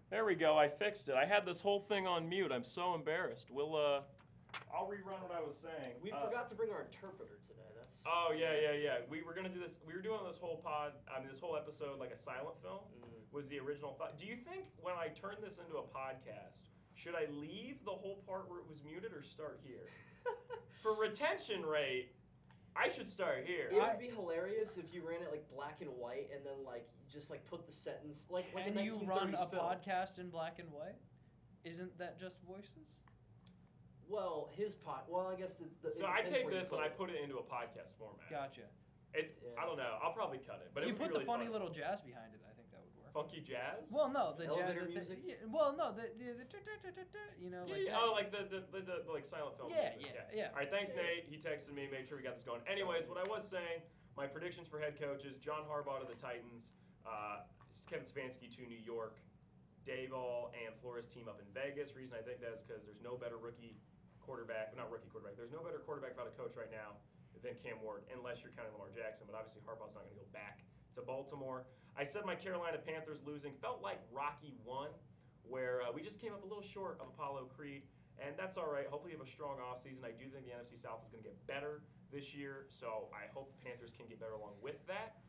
There we go. I fixed it. I had this whole thing on mute. I'm so embarrassed. I'll rerun what I was saying. We forgot to bring our interpreter today. That's. Oh yeah. We were gonna do this. We were doing this whole this whole episode like a silent film. Was the original thought. Do you think when I turn this into a podcast, should I leave the whole part where it was muted or start here? For retention rate, I should start here. It would be hilarious if you ran it like black and white and then like just like put the sentence like a 1930s Can you run a film. podcast in black and white? Isn't that just voices? Well, I guess the So I take this and I put it into a podcast format. Gotcha. I don't know. I'll probably cut it, but If you it would put be the really funny little jazz behind it, I think that would work. funky jazz. Well, no, the Elevator jazz. music? Well, no, the you know. Like that. Oh, like the like silent film Yeah, music. yeah. All right, thanks, Nate. He texted me, made sure we got this going. Anyways, what I was saying, my predictions for head coaches: John Harbaugh to the Titans, Kevin Stefanski to New York, Daboll and Flores team up in Vegas. Reason I think that is because there's no better There's no better quarterback without a coach right now than Cam Ward, unless you're counting Lamar Jackson. But obviously Harbaugh's not going to go back to Baltimore. I said my Carolina Panthers losing felt like Rocky 1, where we just came up a little short of Apollo Creed, and that's all right. Hopefully you have a strong offseason. I do think the NFC South is going to get better this year, so I hope the Panthers can get better along with that.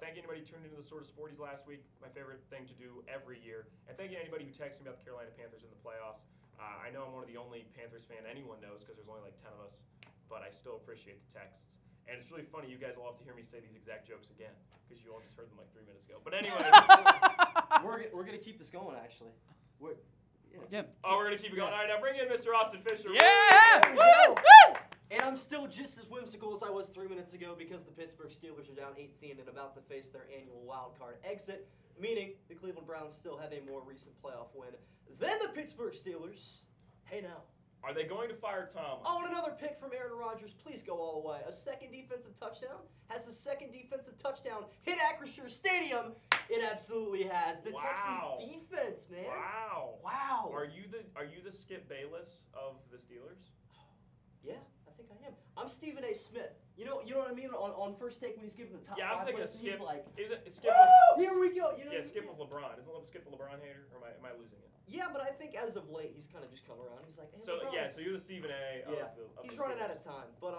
Thank you anybody who tuned into the Sort of Sporties last week, my favorite thing to do every year. And thank you anybody who texted me about the Carolina Panthers in the playoffs. I know I'm one of the only Panthers fan anyone knows because there's only like 10 of us, but I still appreciate the texts. And it's really funny, you guys all have to hear me say these exact jokes again because you all just heard them like 3 minutes ago. But anyway. we're going to keep this going, actually. We're Yeah. Oh, we're going to keep it going. All right, now bring in Mr. Austin Fisher. Yeah! Woo! Woo! And I'm still just as whimsical as I was 3 minutes ago because the Pittsburgh Steelers are down 18 and about to face their annual wild card exit, meaning the Cleveland Browns still have a more recent playoff win than the Pittsburgh Steelers. Hey now. Are they going to fire Tom? Oh, and another pick from Aaron Rodgers. Please go all the way. A second defensive touchdown? Has the second defensive touchdown hit Acrisure Stadium? It absolutely has. The Wow. Texans defense, man. Wow. Wow. Are you the Skip Bayless of the Steelers? Yeah, I think I am. I'm Stephen A. Smith. You know what I mean? On First Take when he's giving the top Yeah, I'm five thinking of list, Skip. he's like, Is it Skip? woo! Here we go. You know Yeah, what I Skip mean? with LeBron. Isn't Skip a LeBron hater, or am I losing it? Yeah, but I think as of late he's kind of just come around. He's like, hey, So LeBron's- so you're the Stephen A. yeah. of He's the running out of Steelers. time. But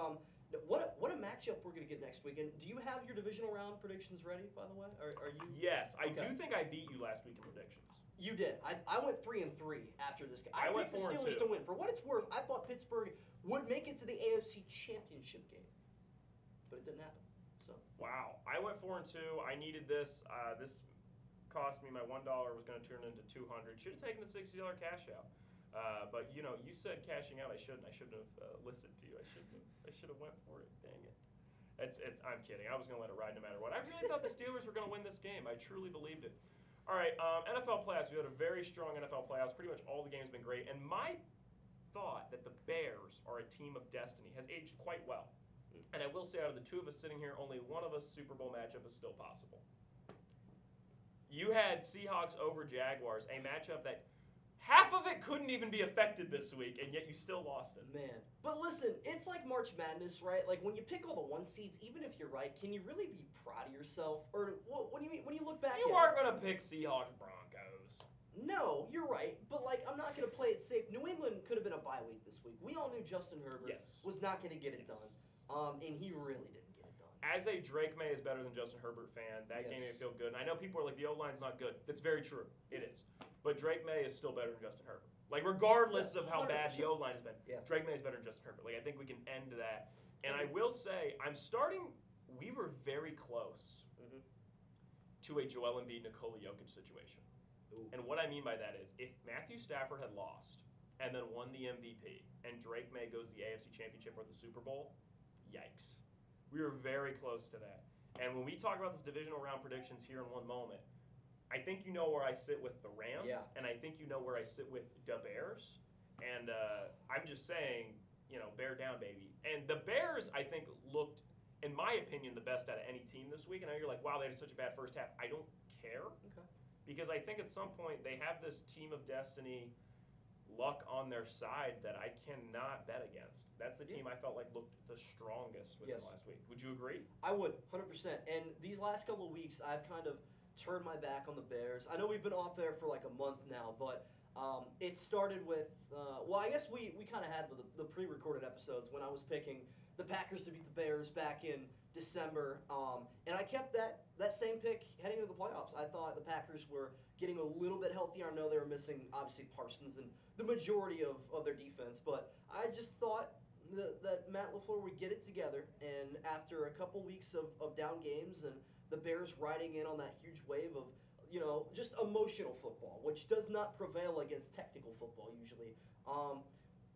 what a matchup we're gonna get next week. And do you have your divisional round predictions ready? By the way, are you? Yes, I Okay. do think I beat you last week in predictions. You did. I went 3-3 after this game. I went picked the 4-2. Steelers to win. For what it's worth, I thought Pittsburgh would make it to the AFC Championship game, but it didn't happen. So Wow, I went 4-2. I needed this. This cost me my $1 was going to turn into $200. Should have taken the $60 cash out. But you said cashing out. I shouldn't have listened to you. I should have went for it. Dang it. I'm kidding. I was going to let it ride no matter what. I really thought the Steelers were going to win this game. I truly believed it. All right, NFL playoffs. We had a very strong NFL playoffs. Pretty much all the games have been great. And my thought that the Bears are a team of destiny has aged quite well. And I will say, out of the two of us sitting here, only one of us Super Bowl matchup is still possible. You had Seahawks over Jaguars, a matchup that half of it couldn't even be affected this week, and yet you still lost it. man, but listen, it's like March Madness, right? Like when you pick all the 1 seeds, even if you're right, can you really be proud of yourself? Or what do you mean when you look back? You at aren't going to pick Seahawks Broncos. No, you're right, but like I'm not gonna play it safe. New England could have been a bye week this week. We all knew Justin Herbert Yes. was not gonna get it Yes. done, and he really didn't get it done. As a Drake May is better than Justin Herbert fan, that game made me feel good. And I know people are like, the O-line's not good. That's very true. It is. But Drake May is still better than Justin Herbert. Like, regardless Yeah, of how bad the 100%. O-line has been, Yeah. Drake May is better than Justin Herbert. Like, I think we can end that. And I will say, we were very close Mhm. to a Joel Embiid, Nikola Jokic situation. Ooh. And what I mean by that is, if Matthew Stafford had lost and then won the MVP, and Drake May goes to the AFC Championship or the Super Bowl, yikes. We were very close to that. And when we talk about this divisional round predictions here in one moment, I think you know where I sit with the Rams, Yeah. and I think you know where I sit with the Bears. And I'm just saying, bear down, baby. And the Bears, I think, looked, in my opinion, the best out of any team this week. And I know you're like, wow, they had such a bad first half. I don't care. Okay. Because I think at some point they have this team of destiny luck on their side that I cannot bet against. That's the team I felt like looked the strongest within Yes. last week. Would you agree? I would, 100%. And these last couple of weeks, I've kind of turn my back on the Bears. I know we've been off there for like a month now, but it started with, well, I guess we kind of had the pre-recorded episodes when I was picking the Packers to beat the Bears back in December, and I kept that same pick heading into the playoffs. I thought the Packers were getting a little bit healthier. I know they were missing, obviously, Parsons and the majority of their defense, but I just thought that Matt LaFleur would get it together, and after a couple weeks of down games and the Bears riding in on that huge wave of, just emotional football, which does not prevail against technical football usually.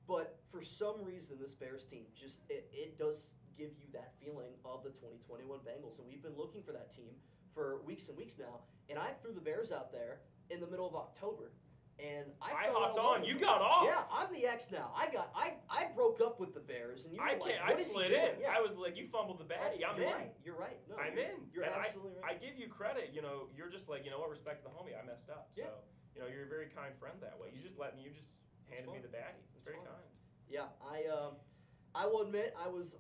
But for some reason, this Bears team it does give you that feeling of the 2021 Bengals, and we've been looking for that team for weeks and weeks now. And I threw the Bears out there in the middle of October, and I hopped on. You got off. Yeah, I'm the X now. I broke up with the Bears, and you were like, I what is he slid doing? in. Yeah. I was like, you fumbled the baddie. I'm in. Right. You're right. No, I'm in. You're And absolutely I right. give you credit. You're just like, respect to the homie. I messed up. Yeah. So, you're a very kind friend that way. You just handed me the baddie. It's very fun. kind. Yeah, I will admit I was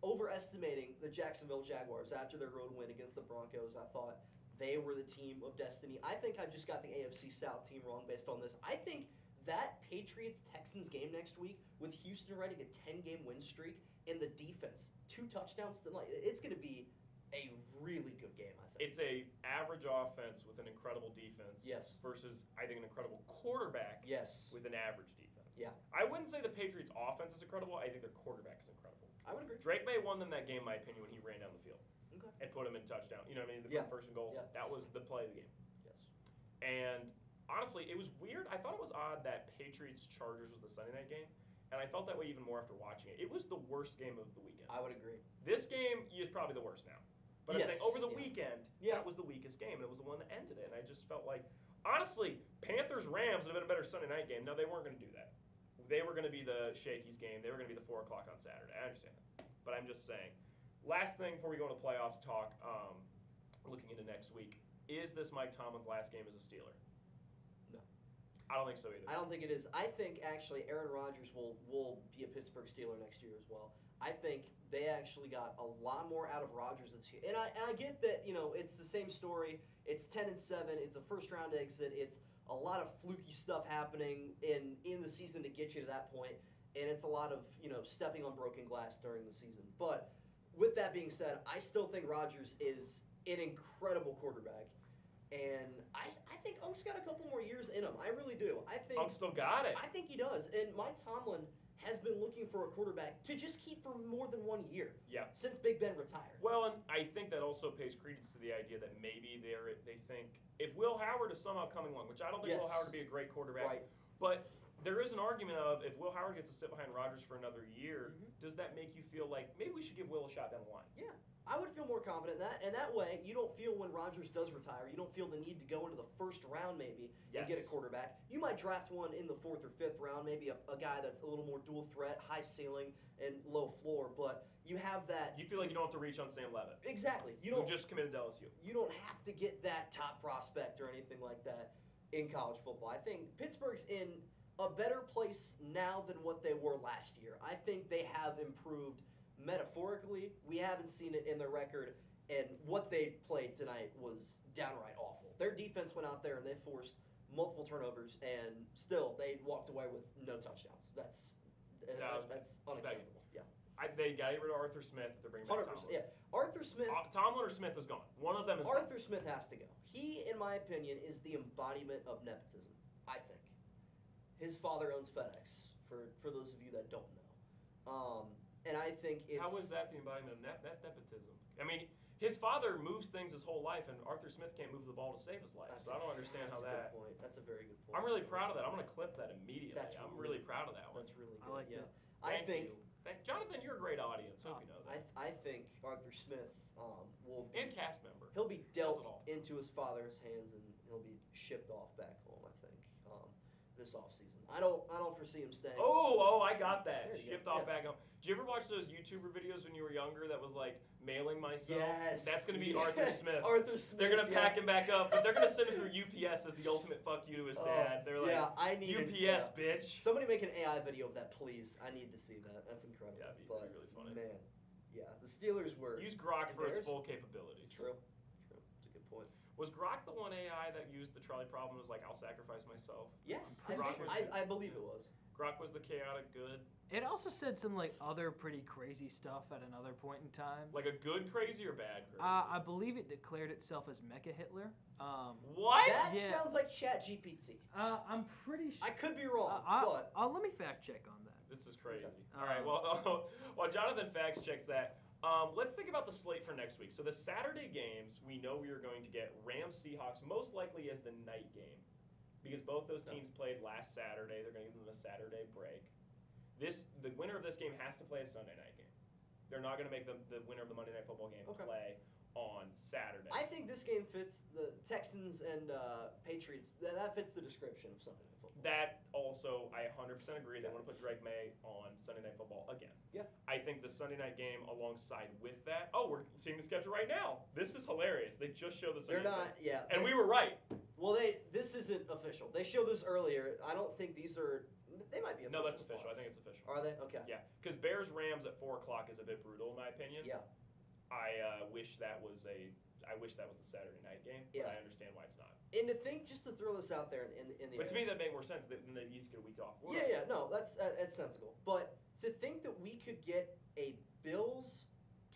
overestimating the Jacksonville Jaguars after their road win against the Broncos. I thought they were the team of destiny. I think I just got the AFC South team wrong based on this. I think that Patriots-Texans game next week with Houston riding a 10-game win streak and the defense, 2 touchdowns, it's going to be a really good game, I think. It's a average offense with an incredible defense. Yes. Versus, I think, an incredible quarterback. Yes. With an average defense. Yeah. I wouldn't say the Patriots' offense is incredible. I think their quarterback is incredible. I would agree. Drake May won them that game, in my opinion, when he ran down the field. Okay. And put him in touchdown. You know what I mean? The Yeah. first and goal. Yeah. That was the play of the game. Yes. And honestly, it was weird. I thought it was odd that Patriots-Chargers was the Sunday night game. And I felt that way even more after watching it. It was the worst game of the weekend. I would agree. This game is probably the worst now. But I'm Yes. saying over the Yeah. weekend, Yeah. that was the weakest game. And it was the one that ended it. And I just felt like, honestly, Panthers-Rams would have been a better Sunday night game. No, they weren't going to do that. They were going to be the Shakey's game. They were going to be the 4 o'clock on Saturday. I understand that. But I'm just saying. Last thing before we go into playoffs talk, looking into next week, is this Mike Tomlin's last game as a Steeler? No. I don't think so either. I don't think it is. I think actually Aaron Rodgers will be a Pittsburgh Steeler next year as well. I think they actually got a lot more out of Rodgers this year. And I get that, it's the same story. It's 10-7. It's a first-round exit. It's a lot of fluky stuff happening in the season to get you to that point. And it's a lot of, stepping on broken glass during the season. But with that being said, I still think Rodgers is an incredible quarterback. And I think Unk's got a couple more years in him. I really do. Unk still got it. I think he does. And Mike Tomlin has been looking for a quarterback to just keep for more than 1 year. Yeah. Since Big Ben retired. Well, and I think that also pays credence to the idea that maybe they think if Will Howard is somehow coming along, which I don't think Yes. Will Howard would be a great quarterback, Right. but there is an argument of if Will Howard gets to sit behind Rodgers for another year, Mhm. does that make you feel like maybe we should give Will a shot down the line? Yeah. I would feel more confident in that. And that way, you don't feel when Rodgers does retire, you don't feel the need to go into the first round maybe and get a Yes. quarterback. You might draft one in the 4th or 5th round, maybe a guy that's a little more dual threat, high ceiling and low floor. But you have that. You feel like you don't have to reach on Sam Levitt, Exactly. You who don't. just committed to LSU. You don't have to get that top prospect or anything like that in college football. I think Pittsburgh's in a better place now than what they were last year. I think they have improved metaphorically. We haven't seen it in their record, and what they played tonight was downright awful. Their defense went out there and they forced multiple turnovers, and still they walked away with no touchdowns. That's unacceptable. Yeah. They got to get rid of Arthur Smith if they're bringing back 100%. Tomlin. Yeah. Arthur Smith. Tomlin or Smith is gone. One of them is Arthur Smith has to go. He, in my opinion, is the embodiment of nepotism, I think. His father owns FedEx, for those of you that don't know. And I think it's... How is that the embodiment of nepotism? I mean, his father moves things his whole life, and Arthur Smith can't move the ball to save his life. So I don't understand how That's a that... good point. That's a very good point. I'm really proud of that. I'm going to clip that immediately. I'm really really- proud of that one. That's really good. I like yeah. it. I Thank think... you. Jonathan, you're a great audience. Hope you know that. I think Arthur Smith will be... And cast member. He'll be Does it dealt all. into his father's hands, and he'll be shipped off back home, I think, this offseason. I don't foresee him staying. Oh, I got that. There you Shipped go. off back home. Did you ever watch those YouTuber videos when you were younger that was like mailing myself? Yes. That's going to be Yeah. Arthur Smith. Arthur Smith. They're going to yeah. pack him back up, but they're going to send him through UPS as the ultimate fuck you to his dad. They're like, yeah, I need UPS, bitch. Somebody make an AI video of that, please. I need to see that. That's incredible. Yeah, it'd be but, really funny. Man, yeah, the Steelers were... Use Grok And for its theirs? full capabilities. True. It's a good point. Was Grok the one AI that used the trolley problem and was like, I'll sacrifice myself? Yes, I'm pretty sure. I believe it was. Grok was the chaotic good? It also said some like other pretty crazy stuff at another point in time. Like a good crazy or bad crazy? I believe it declared itself as Mecha Hitler. What? That Yeah. sounds like ChatGPT. I'm pretty sure. I could be wrong, but Let me fact check on that. This is crazy. Okay. All right, well, while Jonathan facts checks that, let's think about the slate for next week. So the Saturday games, we know we are going to get Rams-Seahawks most likely as the night game because both those teams played last Saturday. They're going to give them a Saturday break. The winner of this game has to play a Sunday night game. They're not going to make the winner of the Monday Night Football game play on Saturday. I think this game fits the Texans and Patriots. That fits the description of Sunday Night Football. That also, I 100% agree. They want to put Drake May on Sunday Night Football again. Yeah. I think the Sunday night game alongside with that. Oh, we're seeing the schedule right now. This is hilarious. They just showed the Sunday They're not, schedule. yeah. And we were right. Well, this isn't official. They showed this earlier. I don't think these are. They might be official. No, that's official. slots. I think it's official. Are they? Okay. Yeah, because Bears Rams at 4 o'clock is a bit brutal in my opinion. Yeah. I wish that was the Saturday night game, but Yeah. I understand why it's not. And to think, just to throw this out there in the But to air. me, that made more sense. Then they each get a week off. We're Yeah, right. no, that's sensible. But to think that we could get a Bills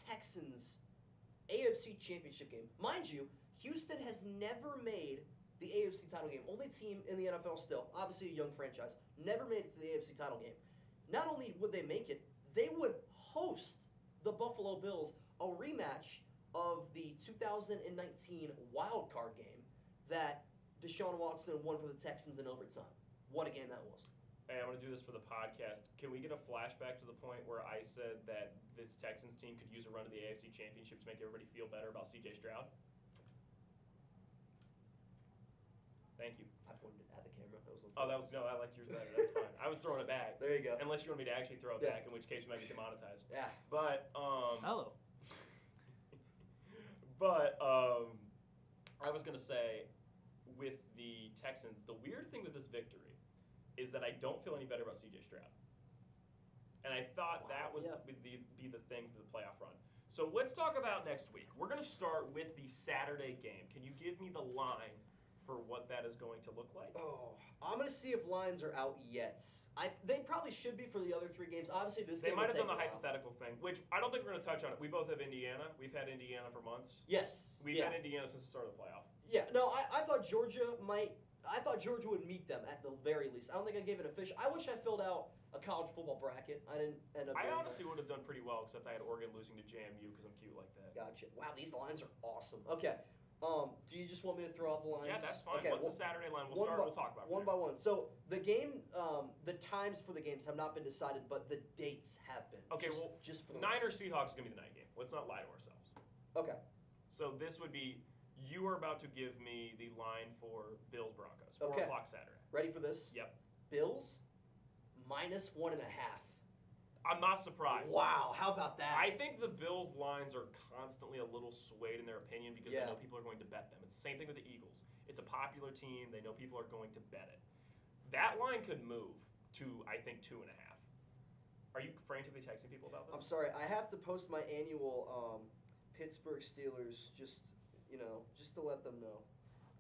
Texans AFC Championship game, mind you, Houston has never made the AFC title game. Only team in the NFL still, obviously a young franchise, never made it to the AFC title game. Not only would they make it, they would host the Buffalo Bills, a rematch of the 2019 wild card game that Deshaun Watson won for the Texans in overtime. What a game that was. Hey, I'm going to do this for the podcast. Can we get a flashback to the point where I said that this Texans team could use a run to the AFC Championship to make everybody feel better about C.J. Stroud? Thank you. I pointed it at the camera. Oh, I liked yours better. That's fine. I was throwing it back. There you go. Unless you want me to actually throw it Yeah. back, in which case we might be demonetized. Yeah. But Hello. I was gonna say, with the Texans, the weird thing with this victory is that I don't feel any better about C.J. Stroud, and I thought that was be the thing for the playoff run. So let's talk about next week. We're gonna start with the Saturday game. Can you give me the line for what that is going to look like? Oh, I'm gonna see if lines are out yet. They probably should be for the other 3 games. Obviously, this They game might will have done the take a while. hypothetical thing, which I don't think we're going to touch on it. We both have Indiana. We've had Indiana for months. Yes. We've yeah. had Indiana since the start of the playoff. Yeah. No, I thought Georgia might. I thought Georgia would meet them at the very least. I don't think I gave it official. I wish I filled out a college football bracket. I didn't end up. I doing honestly that. would have done pretty well, except I had Oregon losing to JMU because I'm cute like that. Gotcha. Wow, these lines are awesome. Okay. Do you just want me to throw out the lines? Yeah, that's fine. Okay, What's well, the Saturday line? We'll one start. by- We'll talk about it. One by one. So the game, the times for the games have not been decided, but the dates have been. Okay, just, well, just for the Niners Seahawks is going to be the night game. Let's not lie to ourselves. Okay. So this would be, you are about to give me the line for Bills Broncos. 4 Okay. o'clock Saturday. Ready for this? Yep. Bills -1.5. I'm not surprised. Wow, how about that? I think the Bills lines are constantly a little swayed in their opinion because they Yeah. know people are going to bet them. It's the same thing with the Eagles. It's a popular team. They know people are going to bet it. That line could move to, I think, 2.5. Are you frantically texting people about I'm this? sorry, I have to post my annual Pittsburgh Steelers just to let them know.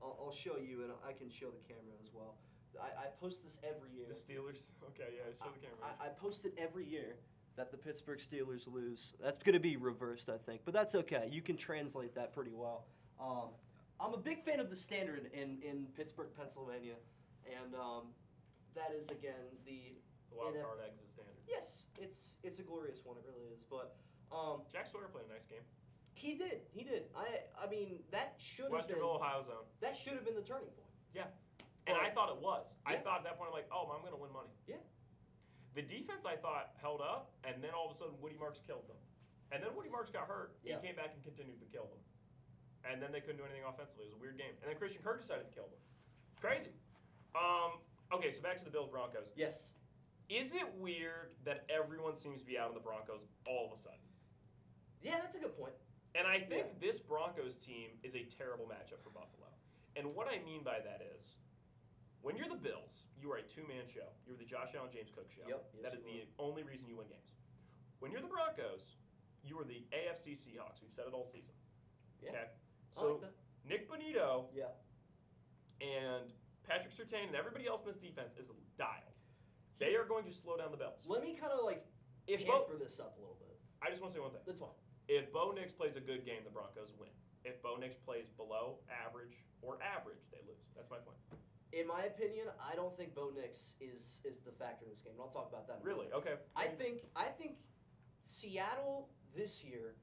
I'll show you, and I can show the camera as well. I post this every year. The Steelers? Okay, yeah, show the camera. I post it every year that the Pittsburgh Steelers lose. That's going to be reversed, I think, but that's okay. You can translate that pretty well. I'm a big fan of the Standard in Pittsburgh, Pennsylvania, and that is again the The wild in a- card exit standard. yes, it's a glorious one. It really is. But Jack Sawyer played a nice game. he did. I mean that should have been Westerville, Ohio zone. that should have been the turning point. Yeah. And Well, I thought it was. I yeah. thought at that point, I'm like, oh, I'm going to win money. Yeah. The defense, I thought, held up, and then all of a sudden, Woody Marks killed them. And then Woody Marks got hurt. Yeah. He came back and continued to kill them. And then they couldn't do anything offensively. It was a weird game. And then Christian Kirk decided to kill them. Crazy. Okay, so back to the Bills Broncos. Yes. Is it weird that everyone seems to be out on the Broncos all of a sudden? Yeah, that's a good point. And I think Yeah. this Broncos team is a terrible matchup for Buffalo. And what I mean by that is, when you're the Bills, you are a two-man show. You're the Josh Allen, James Cook show. Yep, yes, That is you the only reason you win games. When you're the Broncos, you are the AFC Seahawks. We've said it all season. Yeah. Okay? I So like that. Nick Bonito Yeah. and Patrick Surtain and everybody else in this defense is dialed. They are going to slow down the Bills. Let me kind of like If Bo, hamper this up a little bit. I just want to say one thing. That's fine. If Bo Nix plays a good game, the Broncos win. If Bo Nix plays below average or average, they lose. That's my point. In my opinion, I don't think Bo Nix is the factor in this game. And I'll talk about that in a Really? minute. Okay. I think Seattle this year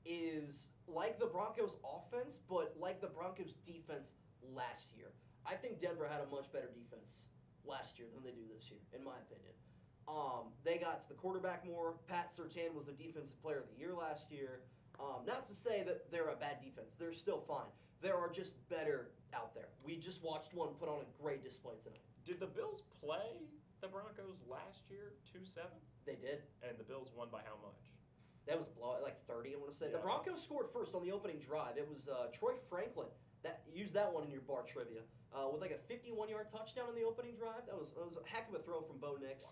is like the Broncos offense, but like the Broncos defense last year. I think Denver had a much better defense last year than they do this year, in my opinion. They got to the quarterback more. Pat Surtain was the defensive player of the year last year. Not to say that they're a bad defense. They're still fine. There are just better out there. We just watched one put on a great display tonight. Did the Bills play the Broncos last year 2-7? They did. And the Bills won by how much? That was a blowout, like 30, I want to say. The Yeah. Broncos scored first on the opening drive. It was Troy Franklin. Use that one in your bar trivia. With like a 51-yard touchdown on the opening drive. That was a heck of a throw from Bo Nix.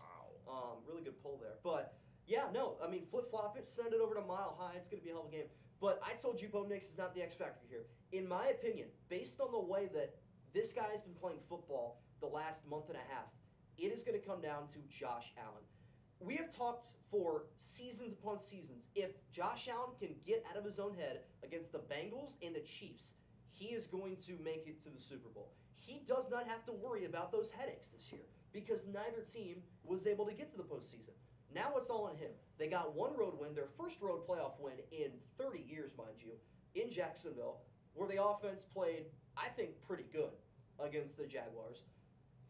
Wow. Really good pull there. But, yeah, no, I mean, flip-flop it, send it over to Mile High. It's going to be a hell of a game. But I told you Bo Nix is not the X factor here. In my opinion, based on the way that this guy has been playing football the last month and a half, it is going to come down to Josh Allen. We have talked for seasons upon seasons. If Josh Allen can get out of his own head against the Bengals and the Chiefs, he is going to make it to the Super Bowl. He does not have to worry about those headaches this year because neither team was able to get to the postseason. Now it's all on him. They got one road win, their first road playoff win in 30 years, mind you, in Jacksonville, where the offense played, I think, pretty good against the Jaguars.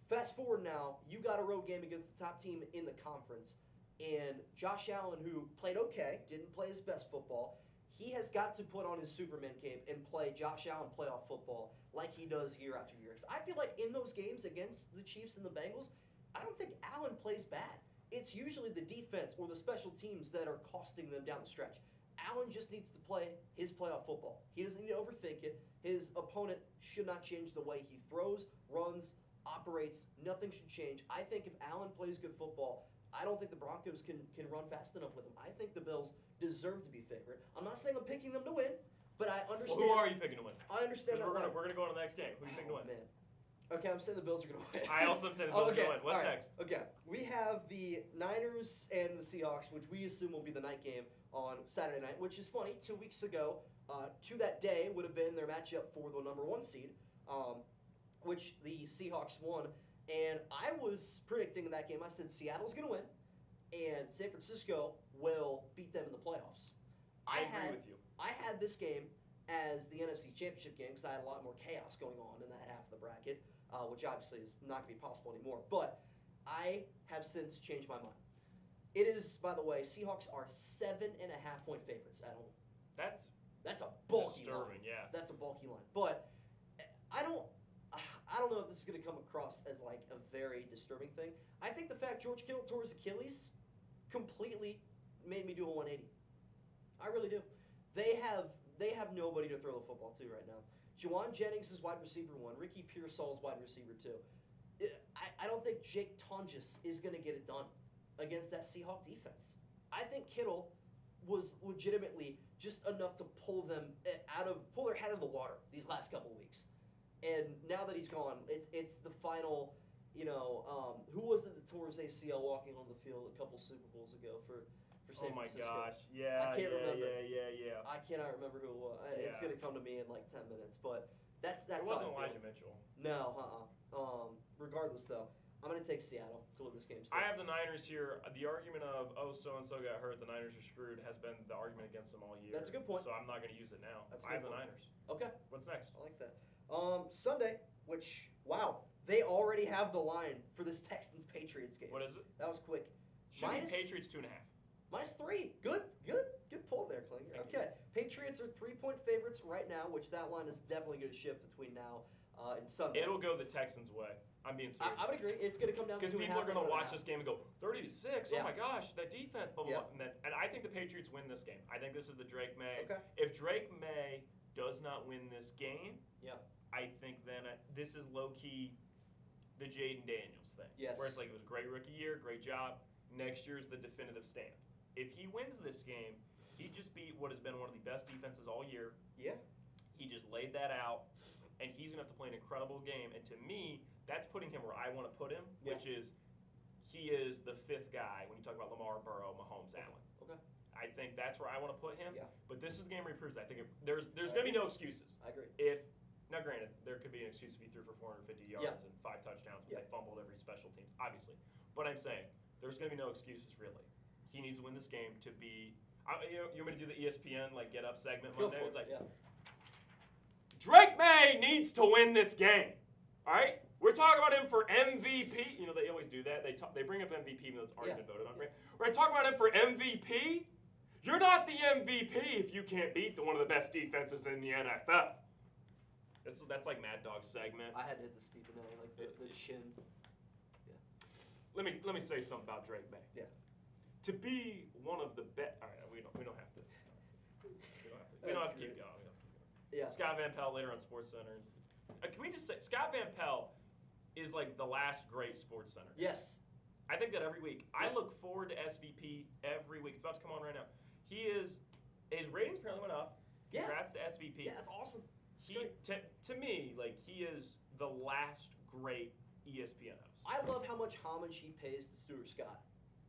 Fast forward now, you got a road game against the top team in the conference, and Josh Allen, who played okay, didn't play his best football, he has got to put on his Superman cape and play Josh Allen playoff football like he does year after year. 'Cause I feel like in those games against the Chiefs and the Bengals, I don't think Allen plays bad. It's usually the defense or the special teams that are costing them down the stretch. Allen just needs to play his playoff football. He doesn't need to overthink it. His opponent should not change the way he throws, runs, operates. Nothing should change. I think if Allen plays good football, I don't think the Broncos can run fast enough with him. I think the Bills deserve to be favored. I'm not saying I'm picking them to win, but I understand. Well, who are you picking to win? I understand that. We're gonna go on to the next game. Who are you picking to win? Man. Okay, I'm saying the Bills are going to win. I also am saying the Bills are okay. going to win. What's all right. next? Okay, we have the Niners and the Seahawks, which we assume will be the night game on Saturday night, which is funny. 2 weeks ago, to that day, would have been their matchup for the number 1 seed, which the Seahawks won. And I was predicting in that game, I said Seattle's going to win, and San Francisco will beat them in the playoffs. I agree with you. I had this game as the NFC Championship game because I had a lot more chaos going on in that half of the bracket, which obviously is not going to be possible anymore. But I have since changed my mind. It is, by the way, Seahawks are 7.5-point favorites at home. That's a bulky disturbing, line. yeah. That's a bulky line. But I don't know if this is going to come across as like a very disturbing thing. I think the fact George Kittle tore his Achilles completely made me do a 180. I really do. They have nobody to throw the football to right now. Juwan Jennings is wide receiver 1. Ricky Pearsall is wide receiver 2. I don't think Jake Tonjes is going to get it done against that Seahawk defense. I think Kittle was legitimately just enough to pull their head out of the water these last couple of weeks. And now that he's gone, it's the final. Who was it that tore his ACL walking on the field a couple Super Bowls ago for San Francisco? Oh my gosh! Yeah, I can't remember. Yeah. I cannot remember who it was. It's Yeah. gonna come to me in like 10 minutes, but that's It how wasn't I feel. Elijah Mitchell. No, regardless, though, I'm gonna take Seattle to win this game. Still. I have the Niners here. The argument of so and so got hurt, the Niners are screwed, has been the argument against them all year. That's a good point. So I'm not going to use it now. That's a I have good the point. Niners. Okay, What's next? I like that. Sunday, which they already have the line for this Texans Patriots game. What is it? That was quick. Should Minus- be Patriots 2.5. -3. Good pull there, Klinger. Thank you. Okay, Patriots are 3-point favorites right now, which that line is definitely going to shift between now and Sunday. It'll go the Texans' way. I'm being serious. I would agree. It's going to come down to Because 2.5 people are going to and watch 1.5. this game and go 30-6. Yeah. Oh my gosh, that defense. Blah blah. Yeah. Blah. And I think the Patriots win this game. I think this is the Drake May. Okay. If Drake May does not win this game, Yeah. I think then this is low key the Jaden Daniels thing. Yes. Where it's like it was a great rookie year, great job. Next year's the definitive stamp. If he wins this game, he just beat what has been one of the best defenses all year. Yeah. He just laid that out, and he's going to have to play an incredible game. And to me, that's putting him where I want to put him, which is he is the fifth guy when you talk about Lamar, Burrow, Mahomes, Allen. Okay. I think that's where I want to put him. Yeah. But this is the game where he proves that. I think there's going to be no excuses. I agree. Now, granted, there could be an excuse if he threw for 450 yards and 5 touchdowns, but they fumbled every special team, obviously. But I'm saying there's going to be no excuses, really. He needs to win this game to be. You want me to do the ESPN get up segment Monday? Go It's for like it. Drake May needs to win this game. All right, we're talking about him for MVP. You know they always do that. They bring up MVP even though it's already been voted on. Right? We're talking about him for MVP. You're not the MVP if you can't beat one of the best defenses in the NFL. That's like Mad Dog's segment. I had to hit the Stephen A. like the chin. Let me say something about Drake May. Yeah. To be one of the best. All right, we don't have to. We don't have to keep going. Yeah. Scott Van Pelt later on SportsCenter. Can we just say Scott Van Pelt is like the last great SportsCenter? Yes. I think that every week. I look forward to SVP every week. It's about to come on right now. His ratings apparently went up. Yeah. Congrats to SVP. Yeah, that's awesome. To me, he is the last great ESPN host. I love how much homage he pays to Stuart Scott.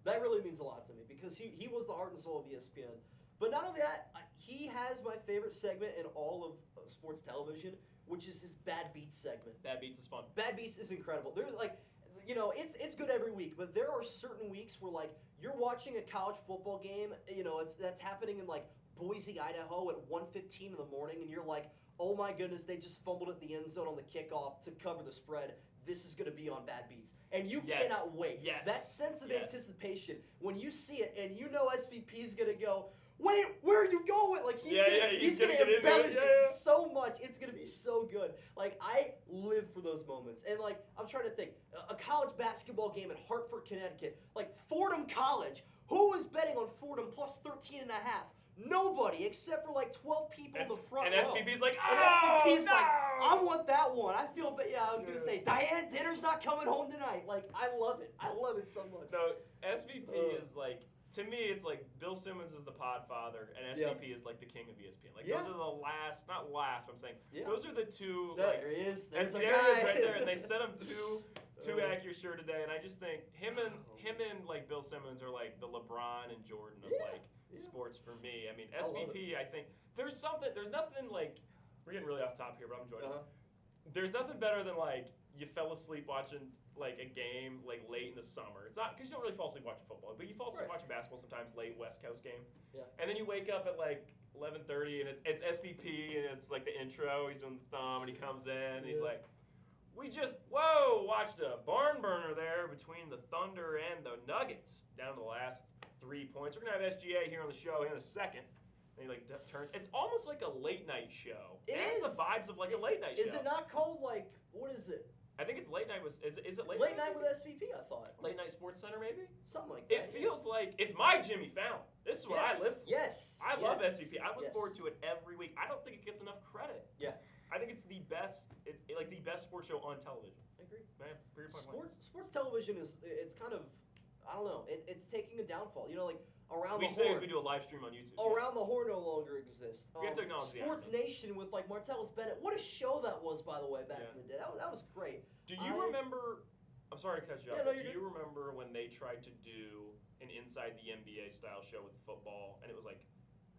That really means a lot to me because he was the heart and soul of ESPN. But not only that, he has my favorite segment in all of sports television, which is his Bad Beats segment. Bad Beats is fun. Bad Beats is incredible. There's it's good every week, but there are certain weeks where you're watching a college football game, that's happening in Boise, Idaho at 1:15 in the morning, and you're like, oh my goodness, they just fumbled at the end zone on the kickoff to cover the spread. This is going to be on Bad Beats. And you cannot wait. Yes. That sense of anticipation, when you see it and you know SVP is going to go, wait, where are you going? He's going to embellish it so much. It's going to be so good. I live for those moments. And, I'm trying to think. A college basketball game in Hartford, Connecticut. Fordham College. Who was betting on Fordham plus 13.5? Nobody, except for 12 people in the front row. And SVP's like, And oh, SVP's no! I want that one. I feel, I was going to say, Diane Dinner's not coming home tonight. I love it. I love it so much. No, SVP is to me, it's Bill Simmons is the podfather, and SVP is the king of ESPN. Those are the last, not last, but I'm saying, those are the two. There he is. There's a there guy. he is right there, and they set him too accurate sure today, and I just think him and Bill Simmons are the LeBron and Jordan of sports for me. I mean, SVP, I think there's nothing we're getting really off top here, but I'm enjoying it. There's nothing better than you fell asleep watching a game late in the summer. It's not because you don't really fall asleep watching football, but you fall asleep watching basketball sometimes late West Coast game. Yeah. And then you wake up at 11:30 and it's SVP and it's the intro. He's doing the thumb and he comes in and he's like, we just watched a barn burner there between the Thunder and the Nuggets down to the last 3 points. We're gonna have SGA here on the show in a second. And he turns. It's almost like a late night show. It has is. the vibes of a late night show. Is it not called what is it? I think it's late night. Is it late? Late night with SVP, I thought. Late night Sports Center, maybe. Something like It that. feels like it's my Jimmy Fallon. This is what I live for. Yes. I love yes, SVP. I look yes. forward to it every week. I don't think it gets enough credit. Yeah. I think it's the best. It's the best sports show on television. I agree. Man, pretty point. Sports television it's kind of, I don't know. It's taking a downfall. Around We the say horn. as we do a live stream on YouTube. Around the Horn no longer exists. We have to acknowledge the Sports irony. Nation with Martellus Bennett. What a show that was, by the way, back Yeah. in the day. That was great. Do you remember? I'm sorry to cut you off. Yeah, no, but you're do you remember when they tried to do an inside the NBA style show with football, and it was I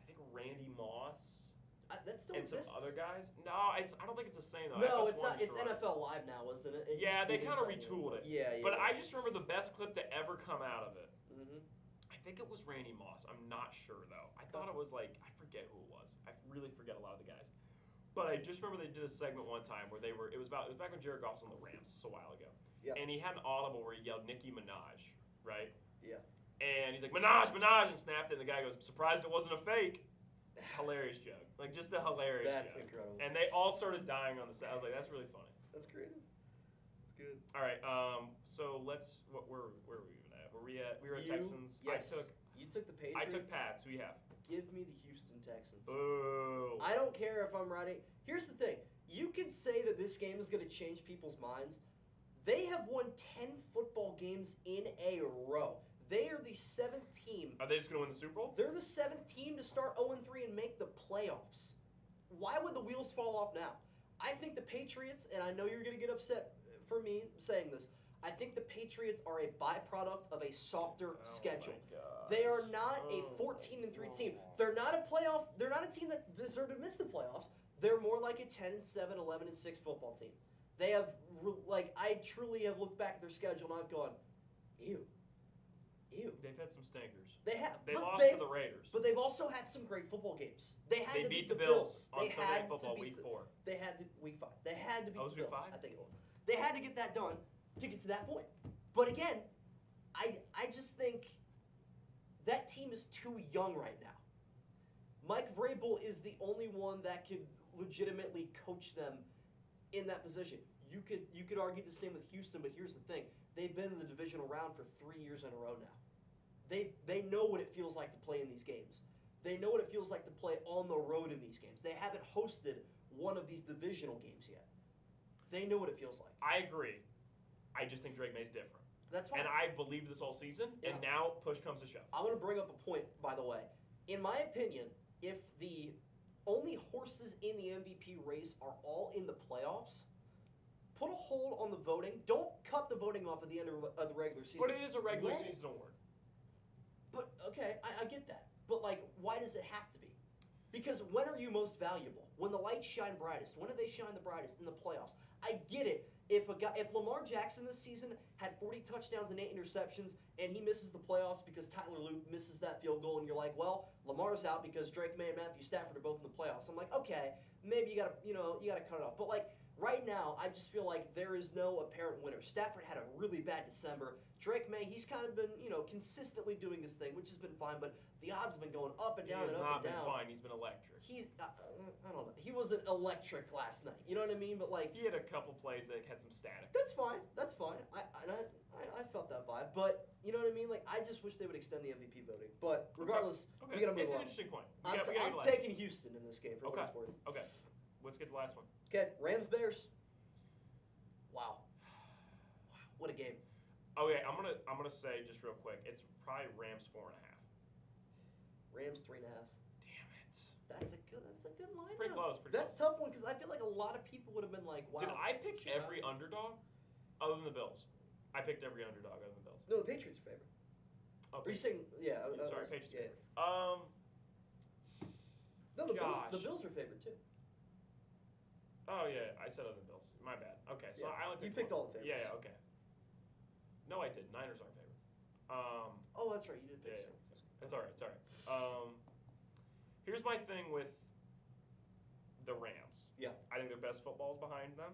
think Randy Moss That still and some exists. other guys? No, I don't think it's the same though. No, it's FS1 not. is It's right. NFL Live now, isn't it? Yeah, they kind of retooled it. Yeah. But I just remember the best clip to ever come out of it. Mm-hmm. I think it was Randy Moss. I'm not sure though. I thought it was I forget who it was. I really forget a lot of the guys. But I just remember they did a segment one time where it was back when Jared Goff was on the Rams, just a while ago. Yeah. And he had an audible where he yelled Nicki Minaj, right? Yeah. And he's like, Minaj, Minaj, and snapped it, and the guy goes, surprised it wasn't a fake. Hilarious joke. Just a hilarious That's joke. incredible. And they all started dying on the set. I was like, that's really funny. That's creative. That's good. All right, so let's, where were we even at? We were at Texans. Yes. You took the Patriots. I took Pats. Who you have? Give me the Houston Texans. Boo. I don't care if I'm writing. Here's the thing. You could say that this game is going to change people's minds. They have won 10 football games in a row. They are the 7th team. Are they just going to win the Super Bowl? They're the 7th team to start 0-3 and make the playoffs. why would the wheels fall off now? I think the Patriots, and I know you're going to get upset for me saying this, I think the Patriots are a byproduct of a softer schedule. They are not a 14-3 team. They're not a playoff. They're not a team that deserve to miss the playoffs. They're more like a 10-7, 11-6 football team. They have, I truly have looked back at their schedule and I've gone, ew. They've had some stinkers. They have. They but lost they've- to the Raiders. But they've also had some great football games. They had They to beat the the Bills on They Sunday had Night Football to beat Week the- 4. They had to week 5. They had to beat Oh, it was the week Bills. 5? I think it was. They had to get that done to get to that point. But again, I just think that team is too young right now. Mike Vrabel is the only one that could legitimately coach them in that position. You could argue the same with Houston, but here's the thing: they've been in the divisional round for 3 years in a row now. They know what it feels like to play in these games. They know what it feels like to play on the road in these games. They haven't hosted one of these divisional games yet. They know what it feels like. I agree. I just think Drake May's different. That's fine. And I've believed this all season, and Yeah. now push comes to shove. I want to bring up a point, by the way. In my opinion, if the only horses in the MVP race are all in the playoffs, put a hold on the voting. Don't cut the voting off at the end of the regular season. But it is a regular Let it- season award. But, okay, I get that. But, why does it have to be? Because when are you most valuable? When the lights shine brightest. When do they shine the brightest? In the playoffs. I get it. If Lamar Jackson this season had 40 touchdowns and 8 interceptions, and he misses the playoffs because Tyler Luke misses that field goal, and you're like, well, Lamar's out because Drake May and Matthew Stafford are both in the playoffs. I'm like, okay, maybe you gotta cut it off. But right now, I just feel like there is no apparent winner. Stafford had a really bad December. Drake May, he's kind of been, consistently doing his thing, which has been fine, but the odds have been going up and He down has and up not and been down. fine. He's been electric. I don't know. He wasn't electric last night. You know what I mean? But He had a couple plays that had some static. that's fine. That's fine. I felt that vibe. But you know what I mean? I just wish they would extend the MVP voting. But regardless, Okay. we gotta move It's on. an interesting point. We I'm gotta get to the last taking Houston in this game for what Okay. it's worth. one. Okay. Let's get to the last one. Okay, Rams Bears. Wow. What a game. Okay, I'm gonna say just real quick. It's probably Rams 4.5. Rams 3.5. Damn it. That's a good line. Pretty though. close. That's a tough one because I feel like a lot of people would have been like, wow. Did I pick Chicago. every underdog other than the Bills? I picked every underdog other than the Bills. No, the Patriots are favored. Are Okay. you saying? Yeah. Sorry, Patriots. Yeah. No, the Gosh. Bills are favored too. Oh yeah, I said other than Bills. My bad. Okay, so Yeah. I only You picked picked one. all the favorites. Yeah, okay. No, I didn't. Niners aren't favorites. Oh, that's right. You did pick. Yeah, some. It's all right. It's all right. Here's my thing with the Rams. Yeah. I think their best football is behind them.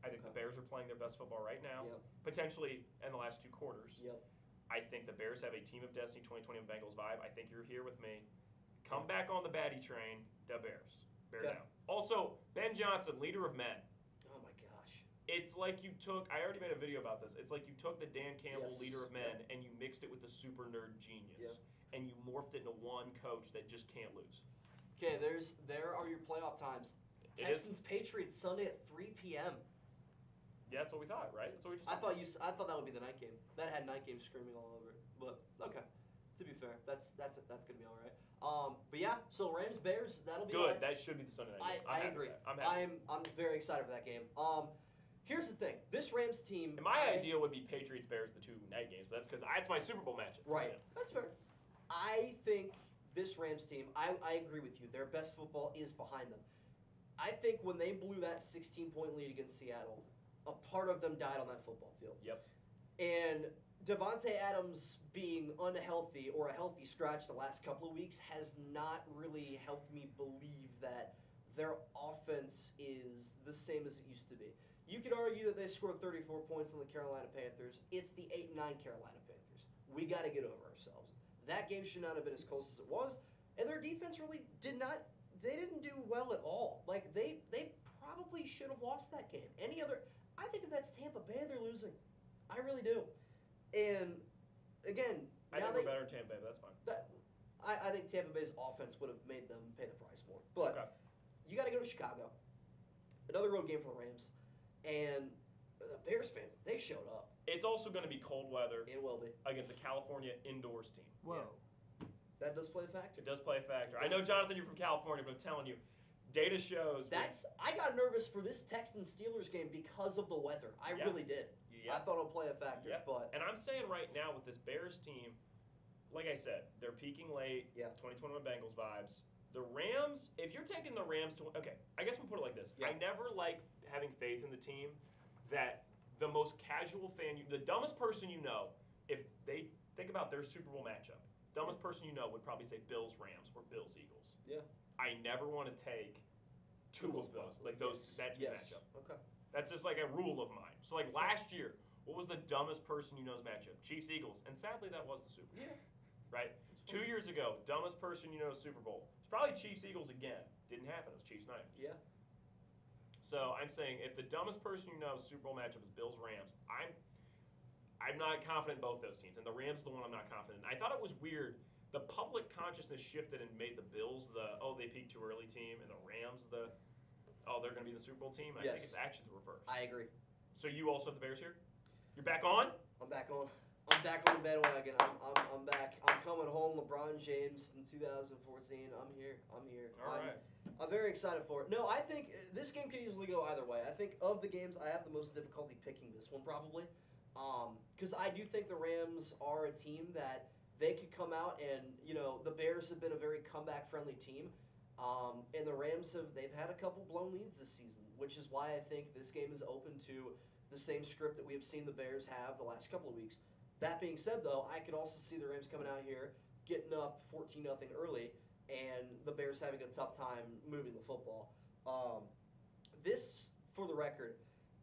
I think the Okay. Bears are playing their best football right now, Yep. potentially in the last 2 quarters. Yep. I think the Bears have a team of destiny 2020 Bengals vibe. I think you're here with me. Come Yeah. back on the baddie train, the Bears. Bear Okay. down. Also, Ben Johnson, leader of men. Oh my gosh. It's like you took, I already made a video about this. It's like you took the Dan Campbell Yes. leader of men and you mixed it with the super nerd genius. Yep. And you morphed it into one coach that just can't lose. Okay, there are your playoff times. It is- Texans Patriots Sunday at 3 p.m. Yeah, that's what we thought, right? That's what we just I thought that would be the night game. That had night game screaming all over it. But okay, to be fair, that's gonna be all right. But yeah, so Rams Bears, that'll be Good. all right. That should be the Sunday night game. I I'm happy agree. with that. I'm happy. I'm very excited for that game. Here's the thing. This Rams team. And my idea would be Patriots Bears, the 2 night games. But that's because that's my Super Bowl matchup. Right. That's fair. I think this Rams team. I agree with you. Their best football is behind them. I think when they blew that 16-point lead against Seattle, a part of them died on that football field. Yep. And Devontae Adams being unhealthy or a healthy scratch the last couple of weeks has not really helped me believe that their offense is the same as it used to be. You could argue that they scored 34 points on the Carolina Panthers. It's the 8-9 Carolina Panthers. We got to get over ourselves. That game should not have been as close as it was, and their defense really didn't do well at all. They probably should have lost that game. I think if that's Tampa Bay, they're losing. I really do. And again, I now think we're better than Tampa Bay, but that's fine. I think Tampa Bay's offense would have made them pay the price more. But Okay. you got to go to Chicago. Another road game for the Rams. And the Bears fans, they showed up. It's also going to be cold weather It will be. against a California indoors team. Whoa. That does play a factor. It does play a factor. I know, Jonathan, you're from California, but I'm telling you, Data shows. I got nervous for this Texans Steelers game because of the weather. I Yeah. really did. Yeah. I thought it'll play a factor, Yep. but And I'm saying right now with this Bears team, like I said, they're peaking late. Yeah. 2021 Bengals vibes. The Rams, if you're taking the Rams to, okay, I guess we'll put it like this. Yeah. I never like having faith in the team that the most casual fan, the dumbest person you know, if they think about their Super Bowl matchup, dumbest person you know would probably say Bills Rams or Bills Eagles. Yeah. I never want to take two of those, like those that yes. matchup. Okay. That's just like a rule of mine. So like last year, what was the dumbest person you know's matchup? Chiefs Eagles, and sadly that was the Super Bowl. Yeah. Right. 2 years ago, dumbest person you know Super Bowl. It's probably Chiefs Eagles again. Didn't happen. It was Chiefs Niners. Yeah. So I'm saying if the dumbest person you know Super Bowl matchup is Bills Rams, I'm not confident in both those teams, and the Rams is the one I'm not confident in. I thought it was weird. The public consciousness shifted and made the Bills they peaked too early team, and the Rams they're going to be the Super Bowl team. I Yes. think it's actually the reverse. I agree. So you also have the Bears here? You're back on? I'm back on the bandwagon. I'm back. I'm coming home. LeBron James in 2014. I'm here. All right. I'm very excited for it. No, I think this game could easily go either way. I think of the games, I have the most difficulty picking this one probably, because I do think the Rams are a team that they could come out and the Bears have been a very comeback-friendly team, and the Rams they've had a couple blown leads this season, which is why I think this game is open to the same script that we have seen the Bears have the last couple of weeks. That being said, though, I could also see the Rams coming out here, getting up 14-0 early, and the Bears having a tough time moving the football. This, for the record,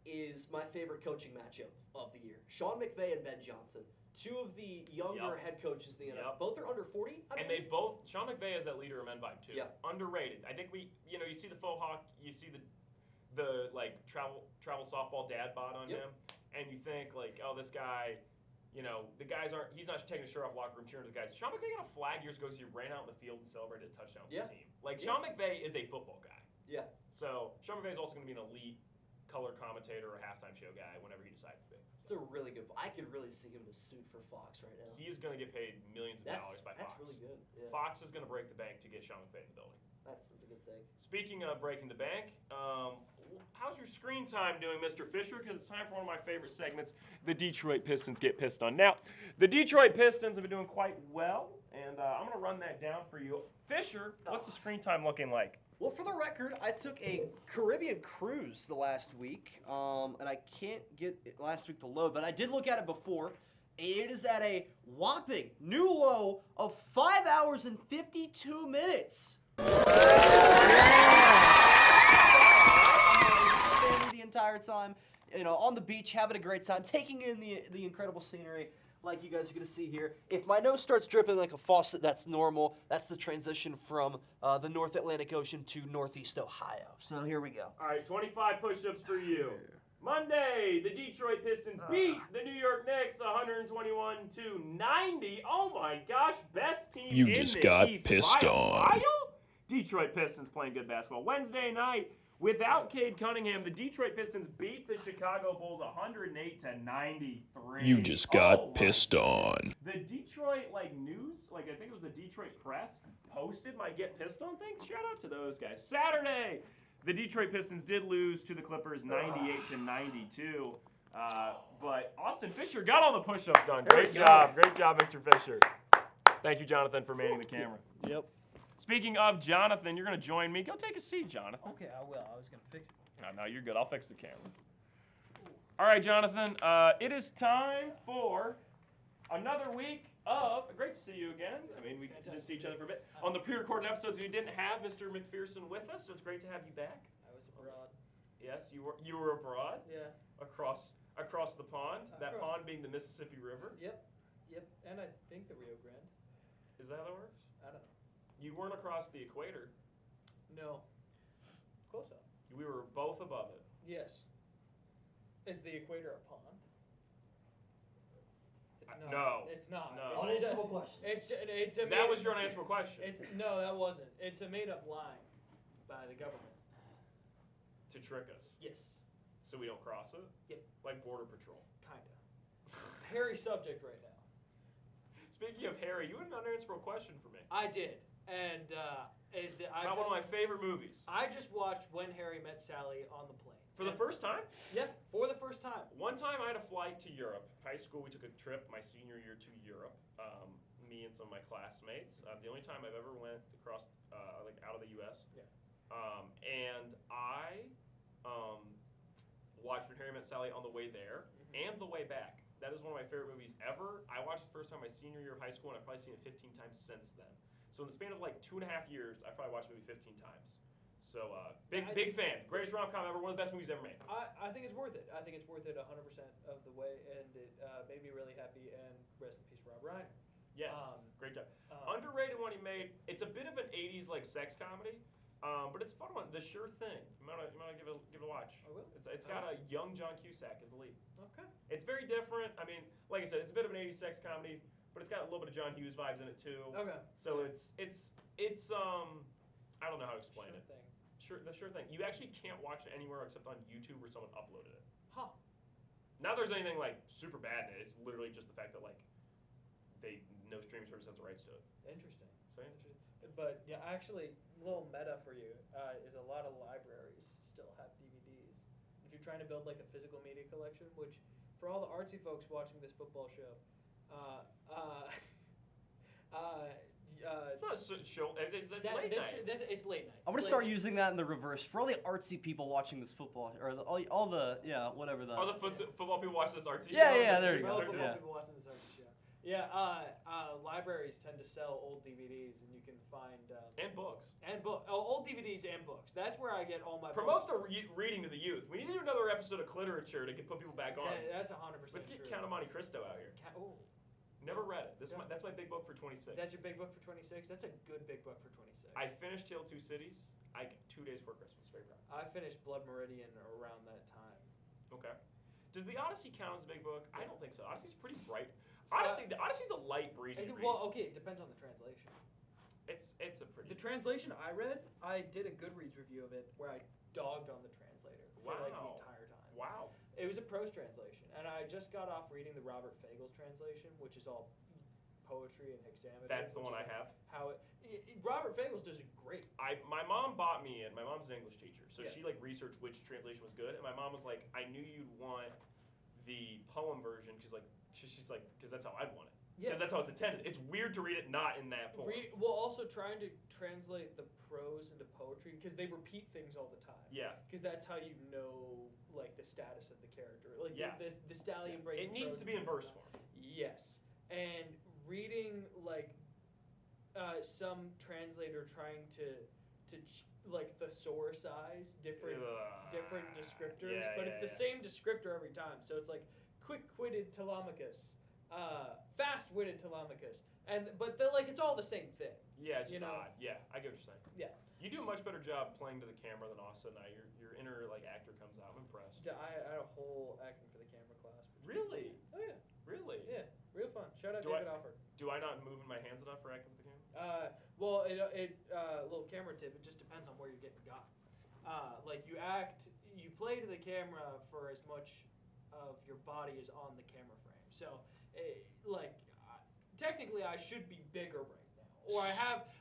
is my favorite coaching matchup of the year. Sean McVay and Ben Johnson, two of the younger head coaches in the NFL. Yep. Both are under 40, I And believe. Sean McVay has that leader of men vibe too. Yeah. Underrated. I think you see the faux hawk, you see the like travel softball dad bod on Yep. him, and you think like, oh, this guy, he's not taking his shirt off locker room cheering to the guys. Sean McVay got a flag years ago because he ran out in the field and celebrated a touchdown with Yeah. his team. Like Yeah. Sean McVay is a football guy. Yeah. So Sean McVay is also going to be an elite color commentator or halftime show guy whenever he decides to be. It's a really good. I could really see him in a suit for Fox right now. He is going to get paid millions of dollars by Fox. That's really good. Yeah. Fox is going to break the bank to get Sean McVay in the building. That's a good take. Speaking of breaking the bank, how's your screen time doing, Mr. Fisher? Because it's time for one of my favorite segments, the Detroit Pistons Get Pissed On. Now, the Detroit Pistons have been doing quite well, and I'm going to run that down for you. Fisher, what's the screen time looking like? Well, for the record, I took a Caribbean cruise the last week, and I can't get it last week to load, but I did look at it before. It is at a whopping new low of 5 hours and 52 minutes. The entire time, on the beach, having a great time, taking in the incredible scenery. Like you guys are going to see here. If my nose starts dripping like a faucet, that's normal. That's the transition from the North Atlantic Ocean to Northeast Ohio. So here we go. All right, 25 push-ups for you. Monday, the Detroit Pistons beat the New York Knicks 121-90. Oh my gosh, best team You in just the got East pissed by a on. mile? Detroit Pistons playing good basketball. Wednesday night, without Cade Cunningham, the Detroit Pistons beat the Chicago Bulls 108-93. You just got pissed on. The Detroit news, I think it was the Detroit Press, posted my Get Pissed On thing. Shout out to those guys. Saturday, the Detroit Pistons did lose to the Clippers 98-92. But Austin Fisher got all the push-ups done. Great job, Mr. Fisher. Thank you, Jonathan, for manning the camera. Yep. Speaking of Jonathan, you're going to join me. Go take a seat, Jonathan. Okay, I will. I was gonna fix it. No, you're good. I'll fix the camera. All right, Jonathan. It is time for another week of. Great to see you again. I mean, we didn't see each other for a bit. On the pre-recorded episodes, we didn't have Mr. McPherson with us, so it's great to have you back. I was abroad. Yes, you were abroad, Yeah. across the pond. That Across. pond being the Mississippi River. Yep. And I think the Rio Grande. Is that how that works? I don't know. You weren't across the equator. No. Close up. We were both above it. Yes. Is the equator a pond? It's not. No. It's not. No. It's Unanswerable just- question. It's a. That was your unanswerable question. No, that wasn't. It's a made-up line by the government. To trick us, Yes. so we don't cross it. Yep. Like Border Patrol. Kinda. Hairy subject right now. Speaking of Harry, you had an unanswerable question for me. I did, and Not one of my favorite movies. I just watched When Harry Met Sally on the plane. For the first time? Yeah, for the first time. One time I had a flight to Europe. High school, we took a trip my senior year to Europe. Me and some of my classmates. The only time I've ever went across, like out of the U.S. Yeah. And I watched When Harry Met Sally on the way there and the way back. That is one of my favorite movies ever. I watched it the first time my senior year of high school, and I've probably seen it 15 times since then. So in the span of like 2.5 years, I've probably watched the movie 15 times. So big fan. Greatest rom-com ever. One of the best movies ever made. I think it's worth it. I think it's worth it 100% of the way, and it made me really happy. And rest in peace, Rob Reiner. Yes, great job. Underrated one he made. It's a bit of an 80s like sex comedy, but it's a fun one. The Sure Thing. You might want to give it a watch. I will. It's got a young John Cusack as the lead. Okay. It's very different. I mean, like I said, it's a bit of an 80s sex comedy, but it's got a little bit of John Hughes vibes in it too. Okay. So it's I don't know how to explain it. Thing. The Sure Thing. You actually can't watch it anywhere except on YouTube where someone uploaded it. Huh. Not there's anything like super bad in it. It's literally just the fact that like no streaming service has the rights to it. Interesting. So yeah. Interesting. But yeah, actually, a little meta for you is a lot of libraries still have DVDs. If you're trying to build like a physical media collection, which for all the artsy folks watching this football show, It's not a show. It's late night. It's late night. I'm gonna start using that in the reverse for all the artsy people watching this football, or all the whatever the. All the football people watch this artsy Yeah, show. yeah, That's there what you you're go. saying? Football Yeah. people watching this artsy show. Yeah, libraries tend to sell old DVDs, and you can find And books. old DVDs and books. That's where I get all my Promote books. the reading to the youth. We need to do another episode of Cliterature to put people back on. That's 100%. Let's get true. Count of Monte Cristo out here. Oh, Never read it. Yeah. That's my big book for 26. that's your big book for 26. That's a good big book for 26. I finished Tale of Two Cities. 2 days before Christmas. Very proud. I finished Blood Meridian around that time. Okay. Does the Odyssey count as a big book? I don't think so. Odyssey's pretty bright. The Odyssey's a light breezy read. Well, okay, it depends on the translation. It's a pretty. The translation I read, I did a Goodreads review of it where I dogged on the translator for like the Wow. entire time. Wow. It was a prose translation, and I just got off reading the Robert Fagles translation, which is all poetry and hexameters. That's the which one I is have. How Robert Fagles does it great. My mom bought me it. My mom's an English teacher, so Yeah. she like researched which translation was good, and my mom was like, I knew you'd want the poem version because she's like because that's how I'd want it because that's how it's intended. It's weird to read it not in that form. Well, also trying to translate the prose into poetry because they repeat things all the time. Yeah. Because that's how you know like the status of the character. Like Yeah. the stallion breaking. It needs to be in verse form. Yes, and reading like some translator trying to like thesauricize different descriptors, Yeah, but yeah, it's the yeah. same descriptor every time. So it's like quick-witted Telemachus, fast-witted Telemachus, but they're like it's all the same thing. Yeah, it's You just know. odd. Yeah, I get what you're saying. Yeah. You do a much better job playing to the camera than Austin and I. Your inner like actor comes out. I'm impressed. I had a whole acting for the camera class. Really? Oh yeah, Really? yeah, real fun. Shout out Do I- David Offer. Do I not move my hands enough for acting with the camera? Well, little camera tip. It just depends on where you're getting got. Like you play to the camera for as much of your body is on the camera frame. So, technically, I should be bigger right now, or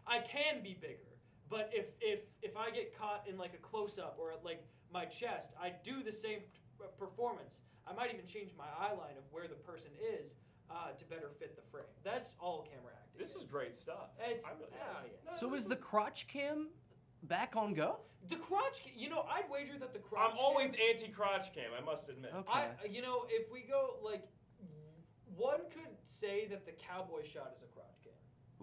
I can be bigger. But if I get caught in like a close up or at like my chest, I do the same performance. I might even change my eye line of where the person is to better fit the frame. That's all camera acting. This is great stuff. It's I really, yeah. No, So this is the crotch cam back on go? The crotch, I'd wager that the crotch. I'm always anti-crotch cam. I must admit. Okay. If we go like, one could say that the cowboy shot is a crotch cam.